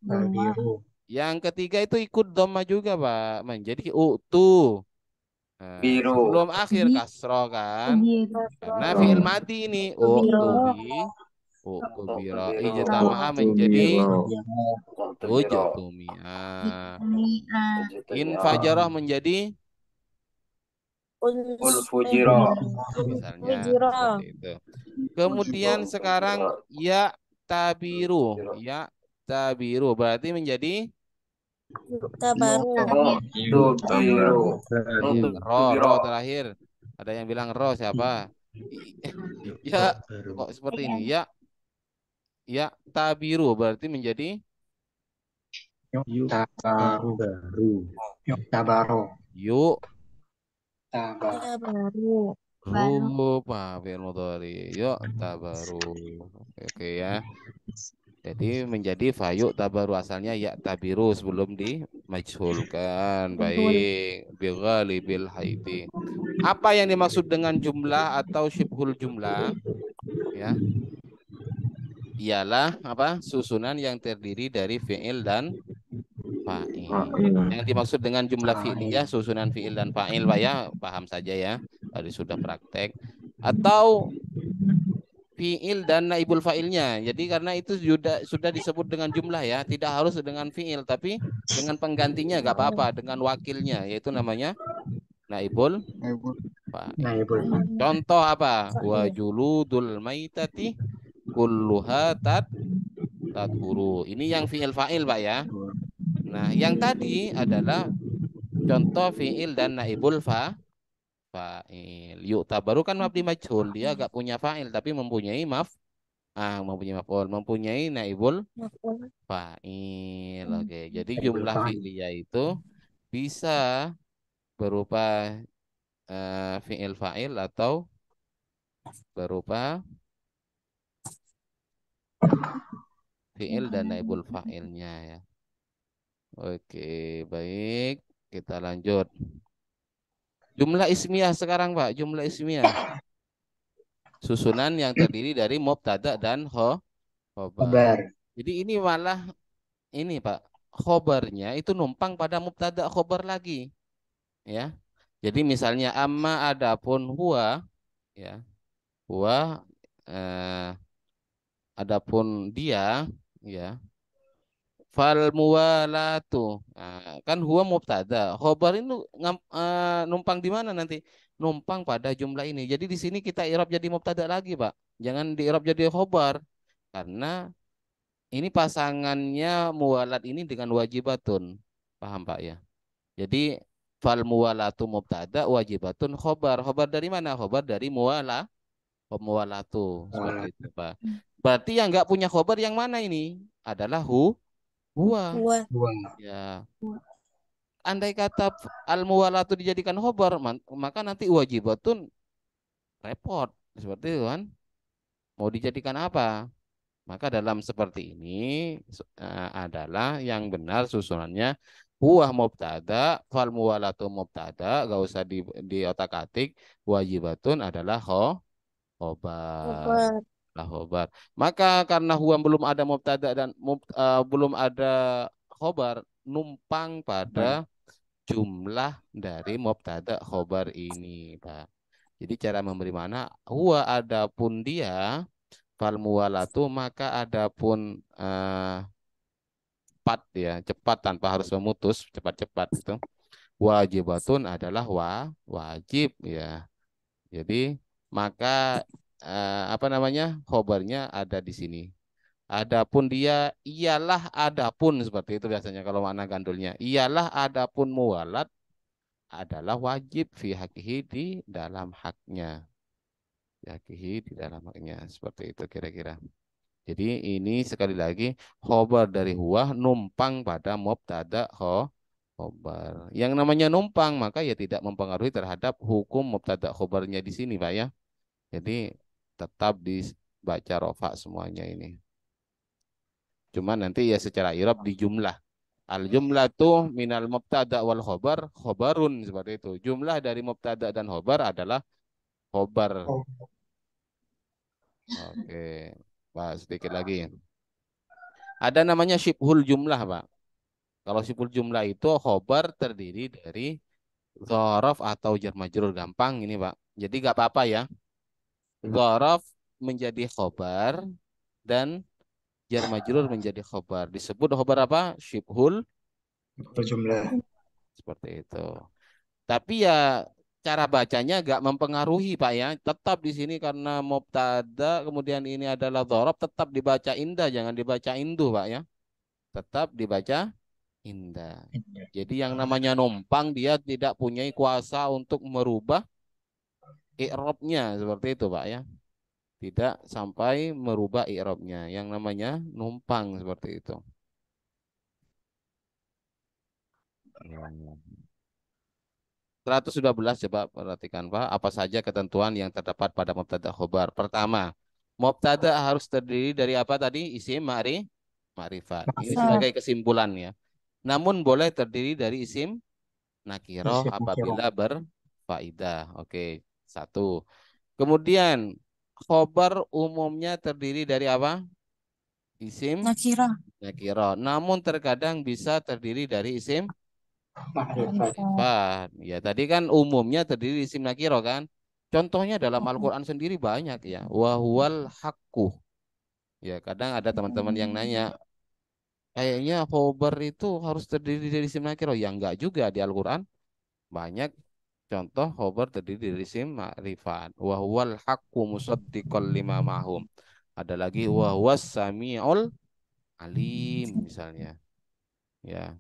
Tabiru. Yang ketiga itu ikut dhamma juga, Pak. Menjadi utu. Biru. Sebelum akhir kasroh kan? Karena fi'il madi ini utubi. Utubiro. Ijtama'ah menjadi ujutumi'ah. Infajarah menjadi Ulfujiro. misalnya seperti itu. Kemudian sekarang ya tabiru, berarti menjadi baru. Tubiru. ro terakhir. Ada yang bilang ro siapa? Ya, kok seperti ini? Ya tabiru berarti menjadi Tabaru. Baru. Tabaro. yuk Baru. rupa fi'il mudhari. Yuk tabaru. Oke ya. Jadi menjadi fayuk tabaru asalnya ya tabiru sebelum dimajhulkan. Baik, bighalibil haiti. Apa yang dimaksud dengan jumlah atau syibhul jumlah? Ya. Ialah apa? Susunan yang terdiri dari fi'il dan fa'il. Yang dimaksud dengan jumlah fi'liyah susunan fi'il dan fa'il, Pak ya, paham saja ya. Tadi sudah praktek. Atau fi'il dan naibul fa'ilnya. Jadi karena itu sudah disebut dengan jumlah ya, tidak harus dengan fi'il tapi dengan penggantinya gak apa-apa, dengan wakilnya yaitu namanya naibul fa'il. Contoh apa? Wa juludul maitati kulluha tathuru. Ini yang fi'il fa'il, Pak ya. Nah, yang tadi adalah contoh fi'il dan naibul fa'il. Yu'tabaru kan mabni majhul, dia gak punya fa'il tapi mempunyai maf'ul, mempunyai naibul fa'il. Oke, jadi jumlah fi'liyah itu bisa berupa fi'il fa'il atau berupa fi'il dan naibul fa'ilnya ya. Oke, baik. Kita lanjut. Jumlah ismiyah sekarang, Pak. Jumlah ismiyah. Susunan yang terdiri dari mubtada dan khobar. Jadi ini malah ini, Pak. Khobarnya itu numpang pada mubtada khobar lagi. Ya. Jadi misalnya amma adapun huwa ya. Huwa adapun dia ya. Fal muwalatu. Nah, kan huwa mubtada. Khobar itu numpang di mana nanti? Numpang pada jumlah ini. Jadi di sini kita i'rab jadi mubtada lagi, Pak. Jangan di i'rab jadi khobar. Karena ini pasangannya muwalat ini dengan wajibatun. Paham, Pak ya? Jadi fal muwalatu mubtada, wajibatun khobar. Khobar dari mana? Khobar dari muwalatu. Seperti itu, Pak. Berarti yang nggak punya khobar yang mana ini? Adalah huwa. Huwa. Dua. Ya, andai kata al muwalatu dijadikan khobar, maka nanti wajibatun repot. Seperti itu kan? Mau dijadikan apa? Maka dalam seperti ini adalah yang benar susunannya huwa mubtada, fal muwalatu mubtada, gak usah di otak-atik, wajibatun adalah khobar. Huwa. Lah khobar. Maka karena huwa belum ada mubtada dan belum ada khobar, numpang pada jumlah dari mubtada khobar ini, Pak. Jadi cara memberi mana huwa adapun dia fal muwalatu maka adapun cepat ya, cepat tanpa harus memutus, cepat-cepat itu. Wajibatun adalah wajib ya. Jadi maka apa namanya? Khobarnya ada di sini. Adapun dia ialah adapun seperti itu biasanya kalau makna gandulnya. Ialah adapun muwalat adalah wajib fi hakihi di dalam haknya. Hakihi di dalam haknya seperti itu kira-kira. Jadi ini sekali lagi khobar dari huwa numpang pada mubtada khobar. Yang namanya numpang maka ya tidak mempengaruhi terhadap hukum mubtada khobarnya di sini, Pak ya. Jadi tetap dibaca rofa semuanya ini. Cuma nanti ya secara i'rab di jumlah. Al jumlah tuh minal mubtada wal khobar khobarun seperti itu. Jumlah dari mubtada dan khobar adalah khobar. Oh. Oke. Pak, sedikit lagi. Ada namanya syibhul jumlah, Pak. Kalau syibhul jumlah itu khobar terdiri dari dzaraf atau jar majrur, gampang ini, Pak. Jadi nggak apa-apa ya. Dzaraf menjadi khobar dan jar majrur menjadi khobar. Disebut khobar apa? Syibhul Berjumlah. seperti itu. Tapi ya cara bacanya gak mempengaruhi, Pak ya. Tetap di sini karena mubtada kemudian ini adalah dzaraf, tetap dibaca indah, jangan dibaca induh, Pak ya. Tetap dibaca indah. Jadi yang namanya numpang dia tidak punya kuasa untuk merubah i'rabnya seperti itu, Pak ya. Tidak sampai merubah i'rabnya. Yang namanya numpang seperti itu. Ya. 112 coba perhatikan, Pak. Apa saja ketentuan yang terdapat pada mubtada khobar? Pertama, mubtada harus terdiri dari apa tadi? Isim ma'rifat. Ini sebagai kesimpulan ya. Namun boleh terdiri dari isim nakiroh Isim apabila berfaidah. Oke, satu. Kemudian khobar umumnya terdiri dari apa? Isim Nakira. nakiroh. Namun terkadang bisa terdiri dari isim ma'rifat. Ya, tadi kan umumnya terdiri isim nakiro kan. Contohnya dalam Al-Qur'an sendiri banyak ya. Wa huwal haqqu. Ya, kadang ada teman-teman yang nanya, kayaknya khobar itu harus terdiri dari isim nakiro. Ya enggak juga di Al-Qur'an. Banyak contoh khobar terdiri dari isim ma'rifat. Wa huwal haqqu musaddiqal lima ma'hum. Ada lagi wa huwas samiul alim misalnya. Ya.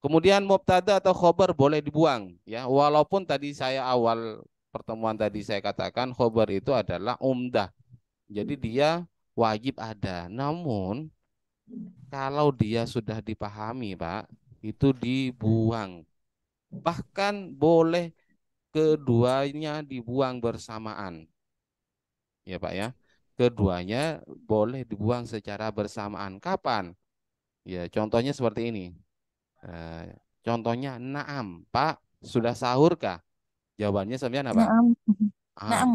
Kemudian mubtada atau khobar boleh dibuang ya. Walaupun tadi saya awal pertemuan tadi saya katakan khobar itu adalah umdah. Jadi dia wajib ada. Namun kalau dia sudah dipahami, Pak, itu dibuang. Bahkan boleh keduanya dibuang bersamaan. Ya, Pak ya. Keduanya boleh dibuang secara bersamaan. Kapan? Ya, contohnya seperti ini. Contohnya naam, Pak, sudah sahur kah? Jawabannya sebenarnya apa? Naam. Am. Naam.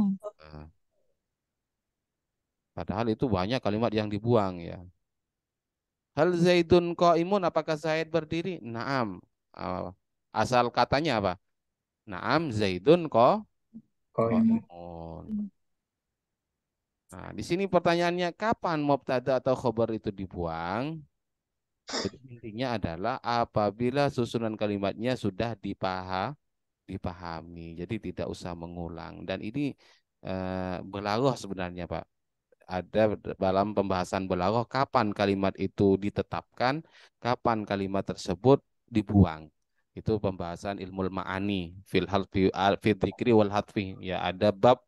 Padahal itu banyak kalimat yang dibuang ya. Hal Zaidun qaimun, apakah Zaid berdiri? Naam. Asal katanya apa? Naam Zaidun qaimun. Nah, di sini pertanyaannya kapan mubtada atau khobar itu dibuang? Jadi intinya adalah apabila susunan kalimatnya sudah dipahami, jadi tidak usah mengulang. Dan ini belaghah sebenarnya, Pak. Ada dalam pembahasan belaghah kapan kalimat itu ditetapkan, kapan kalimat tersebut dibuang. Itu pembahasan ilmu ma'ani fil hadfi fil dzikri wal hadfi. Ya, ada bab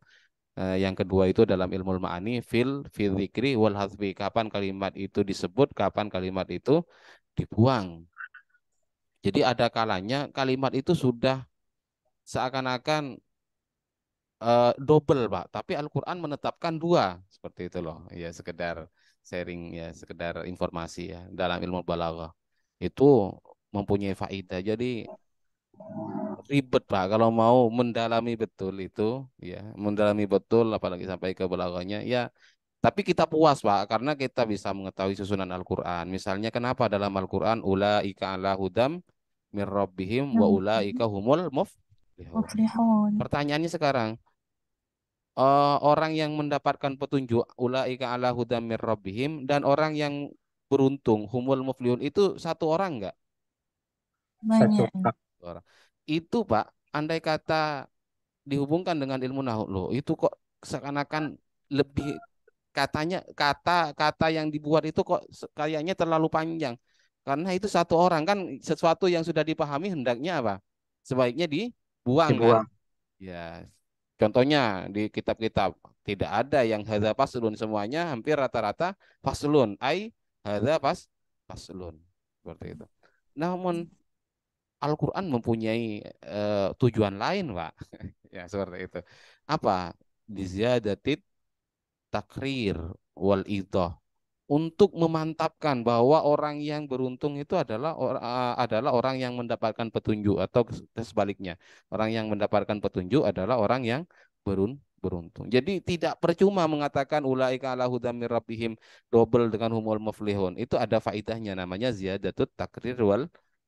yang kedua itu dalam ilmu ma'ani fil dzikri wal hadfi. Kapan kalimat itu disebut, kapan kalimat itu dibuang. Jadi ada kalanya kalimat itu sudah seakan-akan double, Pak. Tapi Al-Quran menetapkan dua. Seperti itu loh. Ya, sekedar sharing, ya, sekedar informasi ya. Dalam ilmu balaghah. Itu mempunyai faidah. Jadi ribet, Pak. Kalau mau mendalami betul itu, ya, mendalami betul, apalagi sampai ke balaghahnya, ya. Tapi kita puas, Pak, karena kita bisa mengetahui susunan Al-Quran. Misalnya kenapa dalam Al-Quran, ulaika ala hudam mir rabbihim wa ulaika humul muflihun. Muflihun. Pertanyaannya sekarang, orang yang mendapatkan petunjuk ulaika ala hudam mir rabbihim dan orang yang beruntung humul muflihun itu satu orang enggak? Banyak. Orang. Itu, Pak, andai kata dihubungkan dengan ilmu nahwu loh, itu kok seakan-akan lebih katanya kata-kata yang dibuat itu kok kayaknya terlalu panjang. Karena itu satu orang kan sesuatu yang sudah dipahami hendaknya apa? Sebaiknya dibuang kan? Dibuang. Ya. Contohnya di kitab-kitab tidak ada yang hadza faslun, semuanya hampir rata-rata faslun, hadza faslun. Seperti itu. Namun Al-Qur'an mempunyai tujuan lain, Pak. Ya, seperti itu. Apa? Diziyadatit takrir wal idah, untuk memantapkan bahwa orang yang beruntung itu adalah orang yang mendapatkan petunjuk, atau sebaliknya orang yang mendapatkan petunjuk adalah orang yang beruntung. Jadi tidak percuma mengatakan ulaika ala hudam mir rabbihim double dengan humul muflihun. Itu ada faidahnya, namanya ziyadatut takrir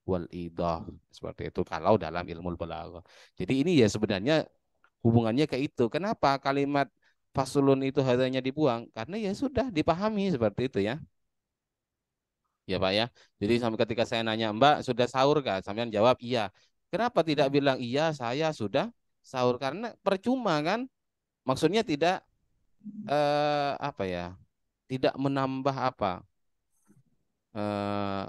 wal idah. Seperti itu kalau dalam ilmu balaghah. Jadi ini ya sebenarnya hubungannya ke itu. Kenapa kalimat fasulun itu hanya dibuang? Karena ya sudah dipahami seperti itu ya. Ya, Pak ya. Jadi sampai ketika saya nanya, Mbak sudah sahur kah? Sampean jawab iya. Kenapa tidak bilang iya saya sudah sahur? Karena percuma kan? Maksudnya tidak apa ya? Tidak menambah apa? Eh,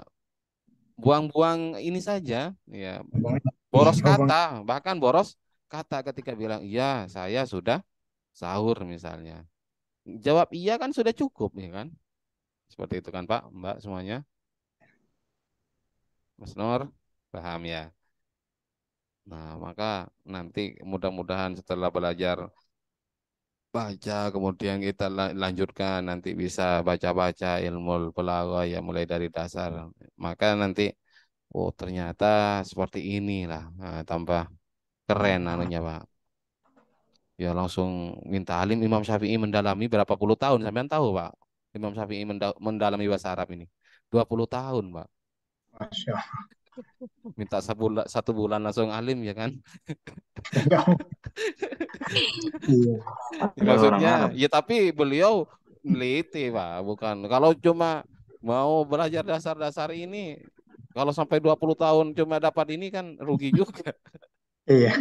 buang-buang ini saja ya. Boros kata, bahkan boros kata ketika bilang iya saya sudah sahur misalnya. Jawab iya kan sudah cukup ya kan? Seperti itu kan Pak, Mbak semuanya. Mas Nur, paham ya? Nah, maka nanti mudah-mudahan setelah belajar baca, kemudian kita lanjutkan, nanti bisa baca-baca ilmu balaghah ya mulai dari dasar. Maka nanti, oh ternyata seperti inilah. Nah, tambah keren anunya Pak. Ya langsung minta alim. Imam Syafi'i mendalami berapa puluh tahun, sampean tahu Pak? Imam Syafi'i mendalami bahasa Arab ini 20 tahun Pak. Masya Minta satu bulan langsung alim ya kan? Allah. Iya. Ya, maksudnya ya tapi beliau neliti Pak, bukan kalau cuma mau belajar dasar-dasar ini, kalau sampai 20 tahun cuma dapat ini kan rugi juga. Iya.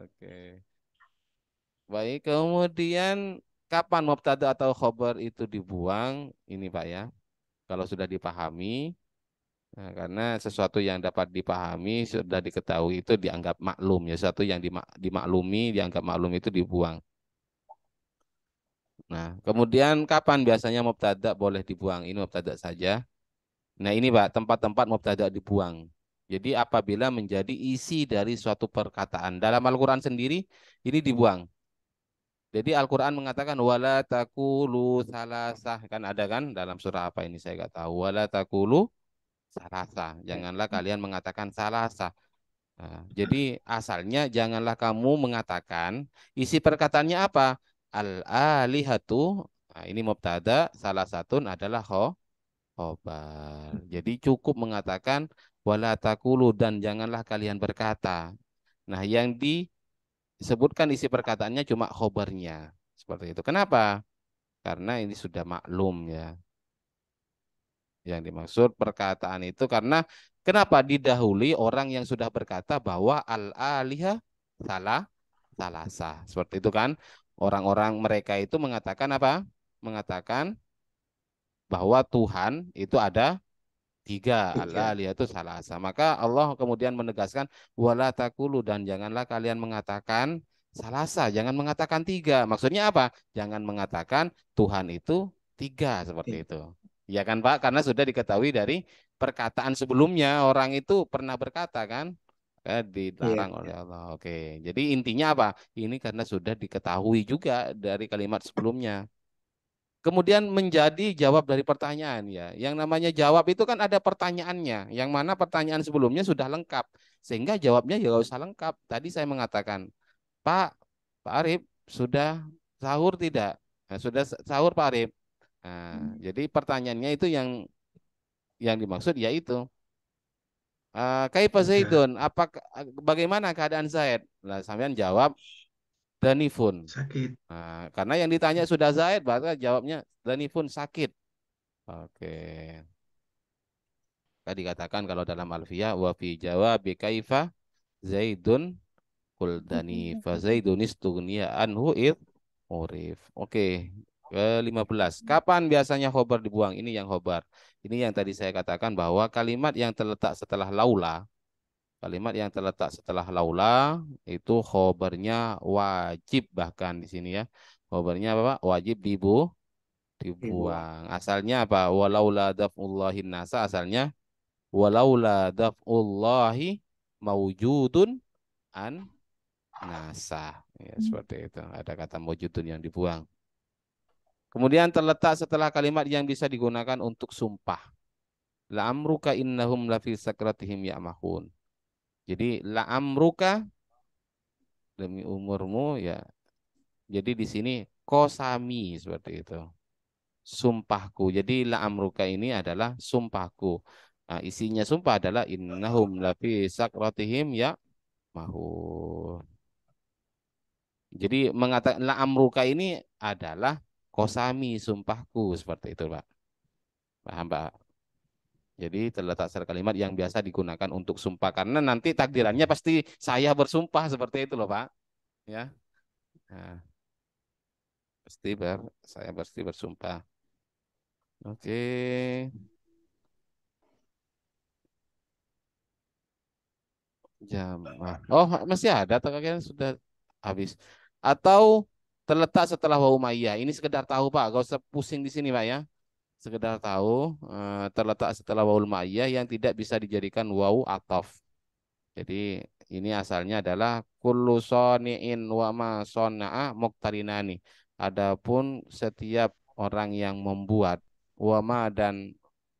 Oke. Baik, kemudian kapan mubtada atau khobar itu dibuang? Ini Pak ya. Kalau sudah dipahami, nah, karena sesuatu yang dapat dipahami sudah diketahui itu dianggap maklum ya, sesuatu yang dimaklumi dianggap maklum itu dibuang. Nah, kemudian kapan biasanya mubtada boleh dibuang? Ini mubtada saja. Nah, ini Pak, tempat-tempat mubtada dibuang. Jadi apabila menjadi isi dari suatu perkataan. Dalam Al-Qur'an sendiri ini dibuang. Jadi Al-Qur'an mengatakan wala taqulu salasah, kan ada kan dalam surah apa ini saya nggak tahu. Wala taqulu salasah. Janganlah kalian mengatakan salasah. Nah, jadi asalnya janganlah kamu mengatakan, isi perkataannya apa? Al-alihatu. Nah, ini mubtada, salah satu adalah khobar. Jadi cukup mengatakan wala taqulu, dan janganlah kalian berkata. Nah, yang disebutkan isi perkataannya cuma khobarnya. Seperti itu. Kenapa? Karena ini sudah maklum ya. Yang dimaksud perkataan itu karena kenapa didahului orang yang sudah berkata bahwa al-alihah salah salasa. Seperti itu kan. Orang-orang mereka itu mengatakan apa? Mengatakan bahwa Tuhan itu ada tiga, Tiga. al-alihah itu salasa. Maka Allah kemudian menegaskan wala taqulu, dan janganlah kalian mengatakan salasa, jangan mengatakan tiga. Maksudnya apa? Jangan mengatakan Tuhan itu tiga seperti itu. Ya kan Pak? Karena sudah diketahui dari perkataan sebelumnya orang itu pernah berkata kan, Iya. dilarang oleh Allah. Oke. Jadi intinya apa? Ini karena sudah diketahui juga dari kalimat sebelumnya. Kemudian menjadi jawab dari pertanyaan ya. Yang namanya jawab itu kan ada pertanyaannya, yang mana pertanyaan sebelumnya sudah lengkap, sehingga jawabnya ya nggak usah lengkap. Tadi saya mengatakan, Pak Arif sudah sahur tidak? Nah, sudah sahur Pak Arif. Nah, jadi pertanyaannya itu yang dimaksud yaitu kaifa Sudah Zaidun? Bagaimana keadaan Zaid? Nah, sampean jawab danifun. sakit. Nah, karena yang ditanya sudah Zaid, berarti jawabnya danifun sakit. Oke. Tadi dikatakan kalau dalam Alfiyah wa fi jawabi kaifa Zaidun kuldani fa Zaidun istughniya anhu id urif. Oke. Ke-15. Kapan biasanya khobar dibuang? Ini yang khobar. Ini yang tadi saya katakan bahwa kalimat yang terletak setelah laula, kalimat yang terletak setelah laula itu khobarnya wajib, bahkan di sini ya. Khobarnya apa, Pak? Wajib Dibuang. dibuang. Asalnya apa? Walaula daf'ullahin nasa, asalnya walaula daf'ullahi maujudun an nasa. Ya, seperti itu. Ada kata maujudun yang dibuang. Kemudian terletak setelah kalimat yang bisa digunakan untuk sumpah. La'amruka innahum lafi sakratihim ya'mahun. Jadi la'amruka, demi umurmu ya. Jadi di sini kosami, seperti itu. Sumpahku. Jadi la'amruka ini adalah sumpahku. Nah, isinya sumpah adalah innahum lafi sakratihim ya'mahun. Jadi mengatakan la'amruka ini adalah kosami, sumpahku, seperti itu Pak. Paham Pak? Jadi terletak secara kalimat yang biasa digunakan untuk sumpah, karena nanti takdirannya pasti saya bersumpah seperti itu loh Pak. Ya. Nah, saya pasti bersumpah. Oke. Jamah. Oh, masih ada atau kalian sudah habis? Atau terletak setelah waw umayyah. Ini sekedar tahu Pak, gak usah pusing di sini Pak ya. Sekedar tahu terletak setelah waw umayyah yang tidak bisa dijadikan waw ataf. Jadi ini asalnya adalah kullu soni'in wa ma sona'a muqtarinani. Adapun setiap orang yang membuat wa ma dan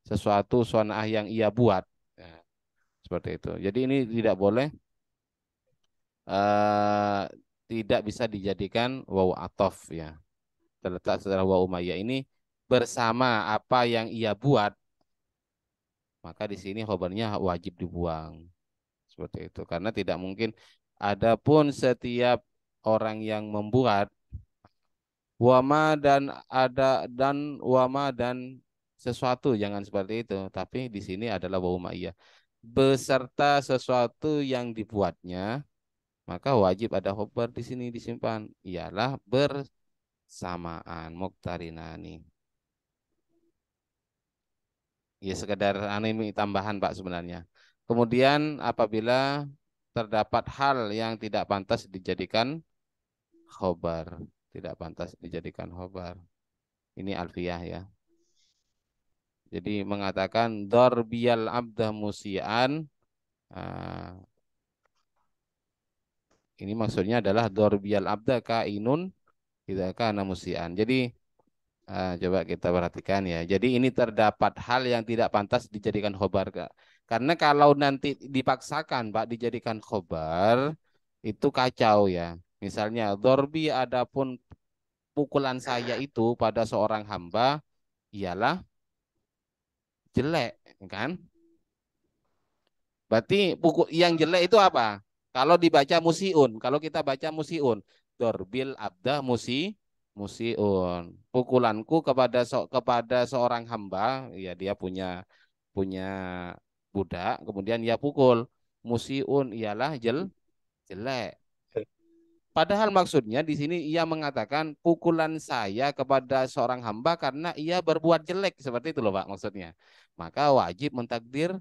sesuatu sona'ah yang ia buat. Ya, seperti itu. Jadi ini tidak boleh eh, tidak bisa dijadikan waw ataf ya. Terletak setelah waw umayyah ini bersama apa yang ia buat, maka di sini khobarnya wajib dibuang. Seperti itu. Karena tidak mungkin adapun setiap orang yang membuat wama dan ada dan wama dan sesuatu, jangan seperti itu. Tapi di sini adalah wama iya. Beserta sesuatu yang dibuatnya, maka wajib ada khobar di sini disimpan. Ialah bersamaan muqtarinani. Ya sekedar anime tambahan Pak sebenarnya. Kemudian apabila terdapat hal yang tidak pantas dijadikan khobar, tidak pantas dijadikan khobar. Ini alfiyah ya. Jadi mengatakan darbiyal abdah musian. Ini maksudnya adalah darbiyal abda kainun tidak kana musian. Jadi coba kita perhatikan ya. Jadi ini terdapat hal yang tidak pantas dijadikan khobar. Karena kalau nanti dipaksakan Pak dijadikan khobar, itu kacau ya. Misalnya, dorbi adapun pukulan saya itu pada seorang hamba, ialah jelek, kan? Berarti pukul yang jelek itu apa? Kalau dibaca musiun, kalau kita baca musiun, dorbil abda musiun. Pukulanku kepada seorang hamba, ya dia punya budak, kemudian ia pukul. Musiun ialah jelek. Padahal maksudnya di sini ia mengatakan pukulan saya kepada seorang hamba karena ia berbuat jelek, seperti itu loh Pak maksudnya. Maka wajib mentakdir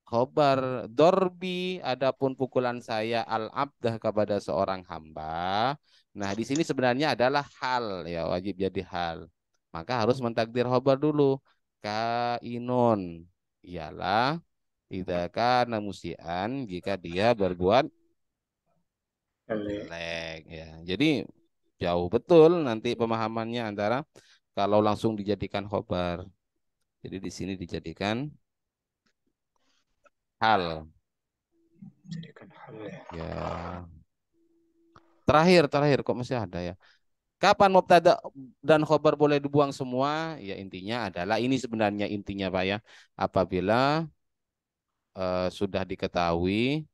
khobar. Dorbi adapun pukulan saya al-abdah kepada seorang hamba. Nah, di sini sebenarnya adalah hal, ya wajib jadi hal. Maka harus mentakdir khobar dulu. Kainun ialah tidak kana musian jika dia berbuat Jelek. jelek, ya. Jadi jauh betul nanti pemahamannya antara kalau langsung dijadikan khobar. Jadi di sini dijadikan hal. Jadikan hal ya. Ya. Terakhir kok masih ada ya. Kapan mubtada dan khobar boleh dibuang semua? Ya intinya adalah ini sebenarnya intinya Pak ya. Apabila sudah diketahui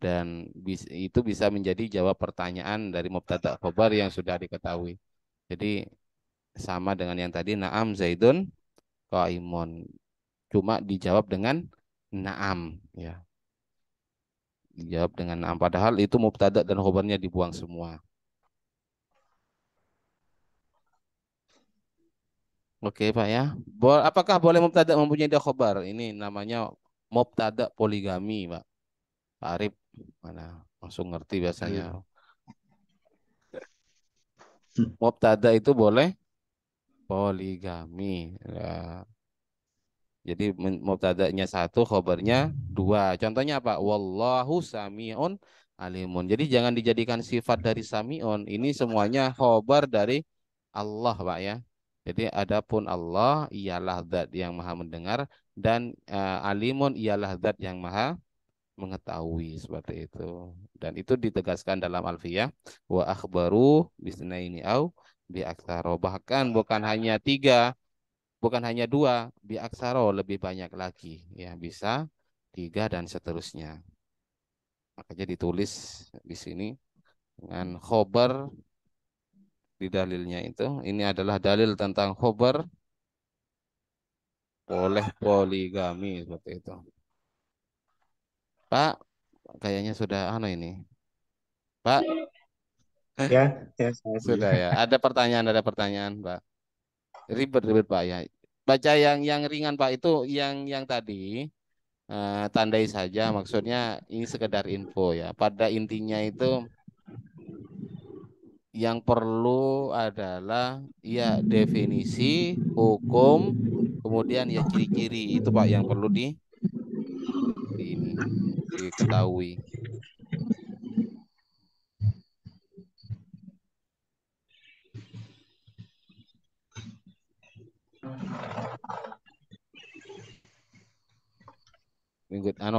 dan itu bisa menjadi jawab pertanyaan dari mubtada khobar yang sudah diketahui. Jadi sama dengan yang tadi na'am Zaidun qaimun. Cuma dijawab dengan na'am ya. Dijawab dengan na'am padahal itu mubtada dan khobarnya dibuang semua. Oke Pak ya. Apakah boleh mubtada mempunyai dia khobar? Ini namanya mubtada poligami Pak. Pak Arif mana langsung ngerti biasanya. Mubtada itu boleh poligami. Ya. Jadi mubtada'nya satu, khobarnya dua. Contohnya apa? Wallahu sami'un alimun. Jadi jangan dijadikan sifat dari sami'un. Ini semuanya khobar dari Allah, Pak ya. Jadi adapun Allah ialah zat yang maha mendengar dan alimun ialah zat yang maha mengetahui seperti itu. Dan itu ditegaskan dalam Alfiyah wa akhbaru bisnaini au bi aktsara. Bahkan bukan hanya tiga, bukan hanya dua, bi aksaro lebih banyak lagi ya, bisa tiga dan seterusnya. Makanya ditulis di sini dengan khobar di dalilnya itu. Ini adalah dalil tentang khobar oleh poligami seperti itu. Pak, kayaknya sudah ini. Pak, Ya, saya sudah ya. Ada pertanyaan, Pak. Ribet-ribet Pak ya. Baca yang ringan Pak itu yang tadi. Tandai saja maksudnya ini sekedar info ya. Pada intinya itu yang perlu adalah ya definisi hukum kemudian ya ciri-ciri itu Pak yang perlu ini diketahui.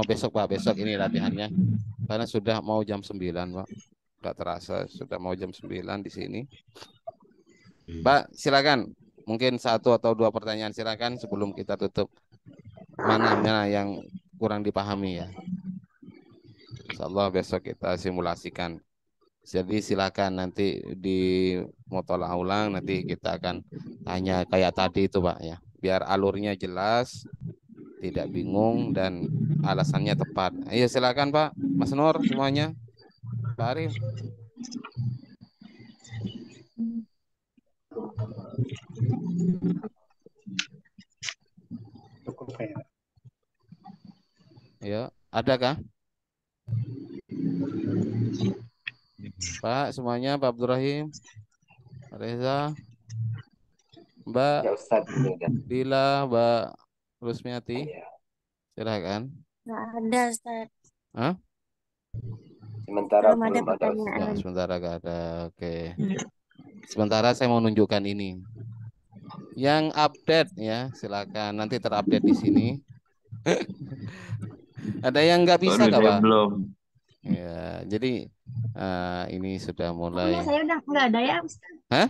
Besok Pak, besok ini latihannya. Karena sudah mau jam 9 Pak. Enggak terasa sudah mau jam 9 di sini. Pak, silakan. Mungkin satu atau dua pertanyaan silakan sebelum kita tutup. Mana yang kurang dipahami ya. Insyaallah besok kita simulasikan. Jadi silakan nanti di mutolak ulang nanti kita akan tanya kayak tadi itu Pak ya. Biar alurnya jelas, tidak bingung dan alasannya tepat. Ayo silakan Pak, Mas Nur semuanya. Pak Arif. cukup ya. Ya, adakah? Pak semuanya, Pak Abdurrahim, Pak Reza, Mbak Ya Ustaz. Dila, Mbak Rusmiati, Ya. silakan. Nggak ada, Ustaz. Hah? Sementara Belum ada belum ada Ustaz. pertanyaan. Nah, sementara gak ada. Oke. Sementara saya mau nunjukkan ini. Yang update ya, silakan. Nanti terupdate di sini. Ada yang nggak bisa Baru nggak dia Pak? belum. Ya, jadi ini sudah Punya mulai. saya udah nggak ada ya, Ustaz? Hah?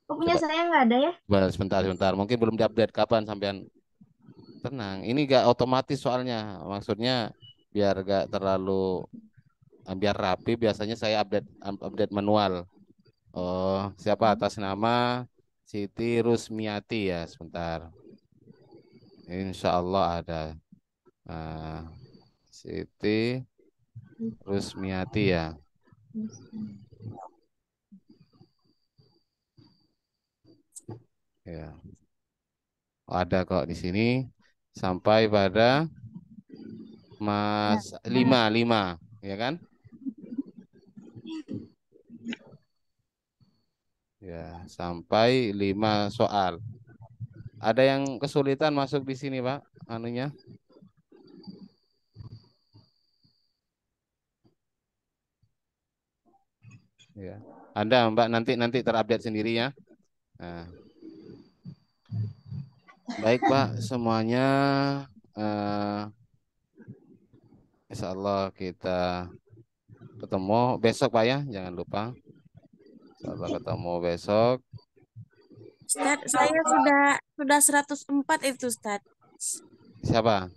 Kok punya Coba. saya nggak ada ya? Sebentar. Mungkin belum diupdate kapan sampean. Tenang. Ini nggak otomatis soalnya. Maksudnya biar nggak terlalu biar rapi. Biasanya saya update manual. Oh, siapa atas nama Siti Rusmiati ya? Sebentar. Insya Allah ada. Ah, Siti Rusmiati ya. Ya, ada kok di sini sampai pada Mas lima, ya kan? Ya, sampai 5 soal. Ada yang kesulitan masuk di sini, Pak? Anunya? Ya. Anda, Mbak, nanti terupdate sendiri ya. Nah, baik, Pak, semuanya insya Allah kita ketemu besok, Pak ya. Jangan lupa. Insya Allah ketemu besok. Ustaz, saya sudah 104 itu, Ustaz. Siapa?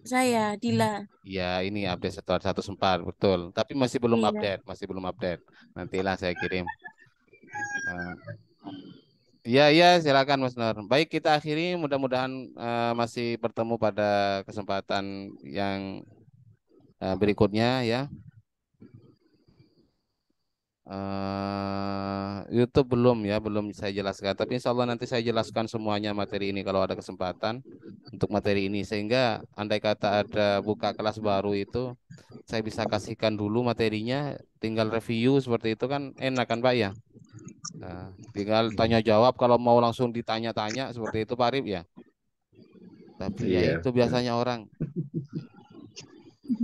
Saya, Dila. Ya, ini update setelah 104, betul. Tapi masih belum Iya. update, Nantilah saya kirim. Iya, iya, silakan Mas Nur. Baik, kita akhiri. Mudah-mudahan masih bertemu pada kesempatan yang berikutnya ya. YouTube belum saya jelaskan. Tapi insya Allah nanti saya jelaskan semuanya materi ini kalau ada kesempatan untuk materi ini. Sehingga andai kata ada buka kelas baru itu, saya bisa kasihkan dulu materinya, tinggal review seperti itu kan enak kan Pak ya. Nah, tinggal tanya jawab kalau mau langsung ditanya-tanya seperti itu Pak Arif ya. Tapi ya Iya. itu biasanya orang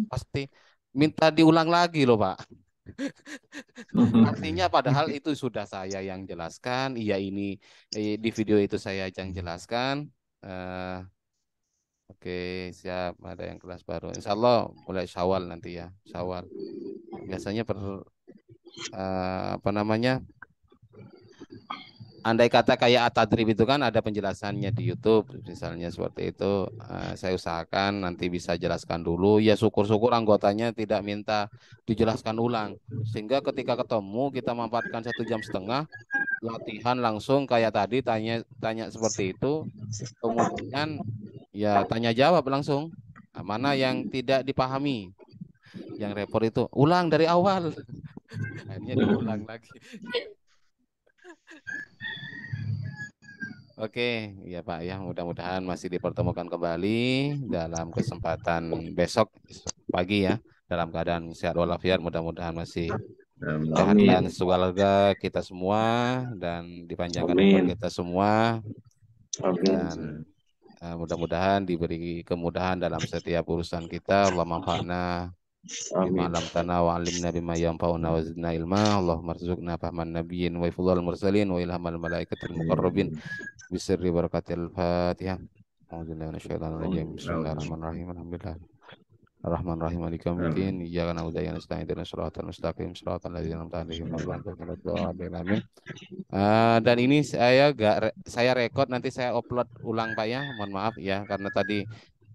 pasti minta diulang lagi loh Pak. Artinya padahal itu sudah saya yang jelaskan. Iya ini di video itu saya yang jelaskan. Oke, siap. Ada yang kelas baru. Insya Allah mulai Syawal nanti ya. Syawal. Biasanya apa namanya? Andai kata kayak Atadrib itu kan ada penjelasannya di YouTube, misalnya seperti itu. Saya usahakan nanti bisa jelaskan dulu. Ya syukur-syukur anggotanya tidak minta dijelaskan ulang. Sehingga ketika ketemu kita mampatkan 1,5 jam latihan langsung kayak tadi tanya seperti itu. Kemudian ya tanya jawab langsung. Nah, mana yang tidak dipahami? Yang repot itu ulang dari awal. Akhirnya diulang lagi. Oke, ya Pak ya, mudah-mudahan masih dipertemukan kembali dalam kesempatan besok pagi ya, dalam keadaan sehat walafiat, mudah-mudahan masih kesehatan keluarga kita semua dan dipanjangkan umur kita semua dan mudah-mudahan diberi kemudahan dalam setiap urusan kita. Allah manfa'na bima lamtana wa alimna bima yanfa'una wa zidna ilma. Allahumma rzuqna fahman nabiyyin wa ifdhal mursalin wa ilhamal malaikatil muqarrabin bisirri barakatil Fatihah. A'udzubillahi minasyaitonir rajim. Bismillahirrahmanirrahim. Alhamdulillah. Ar-Rahman Rahim Maliki Yaumiddin. Iyyaka na'budu wa iyyaka nasta'in. Ihdinas siratal mustaqim. Siratal ladzina an'amta 'alaihim ghairil maghdubi 'alaihim. Dan ini saya rekod nanti saya upload ulang Pak ya. Mohon maaf ya karena tadi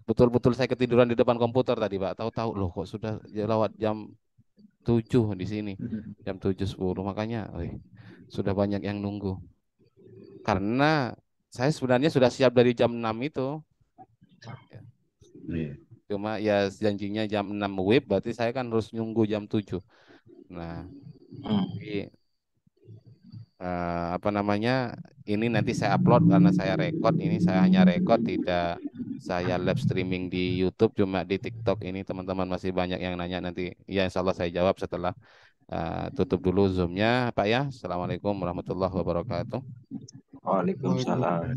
betul-betul saya ketiduran di depan komputer tadi Pak. Tahu-tahu loh kok sudah lewat jam 7 di sini. Jam 7.10 makanya sudah banyak yang nunggu. Karena saya sebenarnya sudah siap dari jam 6 itu. Cuma ya janjinya jam 6 WIB berarti saya kan harus nunggu jam 7. Nah, jadi apa namanya? Ini nanti saya upload karena saya rekod. Ini saya hanya rekod, tidak saya live streaming di YouTube, cuma di TikTok ini teman-teman masih banyak yang nanya nanti. Ya insya Allah saya jawab setelah tutup dulu Zoom-nya Pak ya. Assalamualaikum warahmatullahi wabarakatuh. Waalaikumsalam.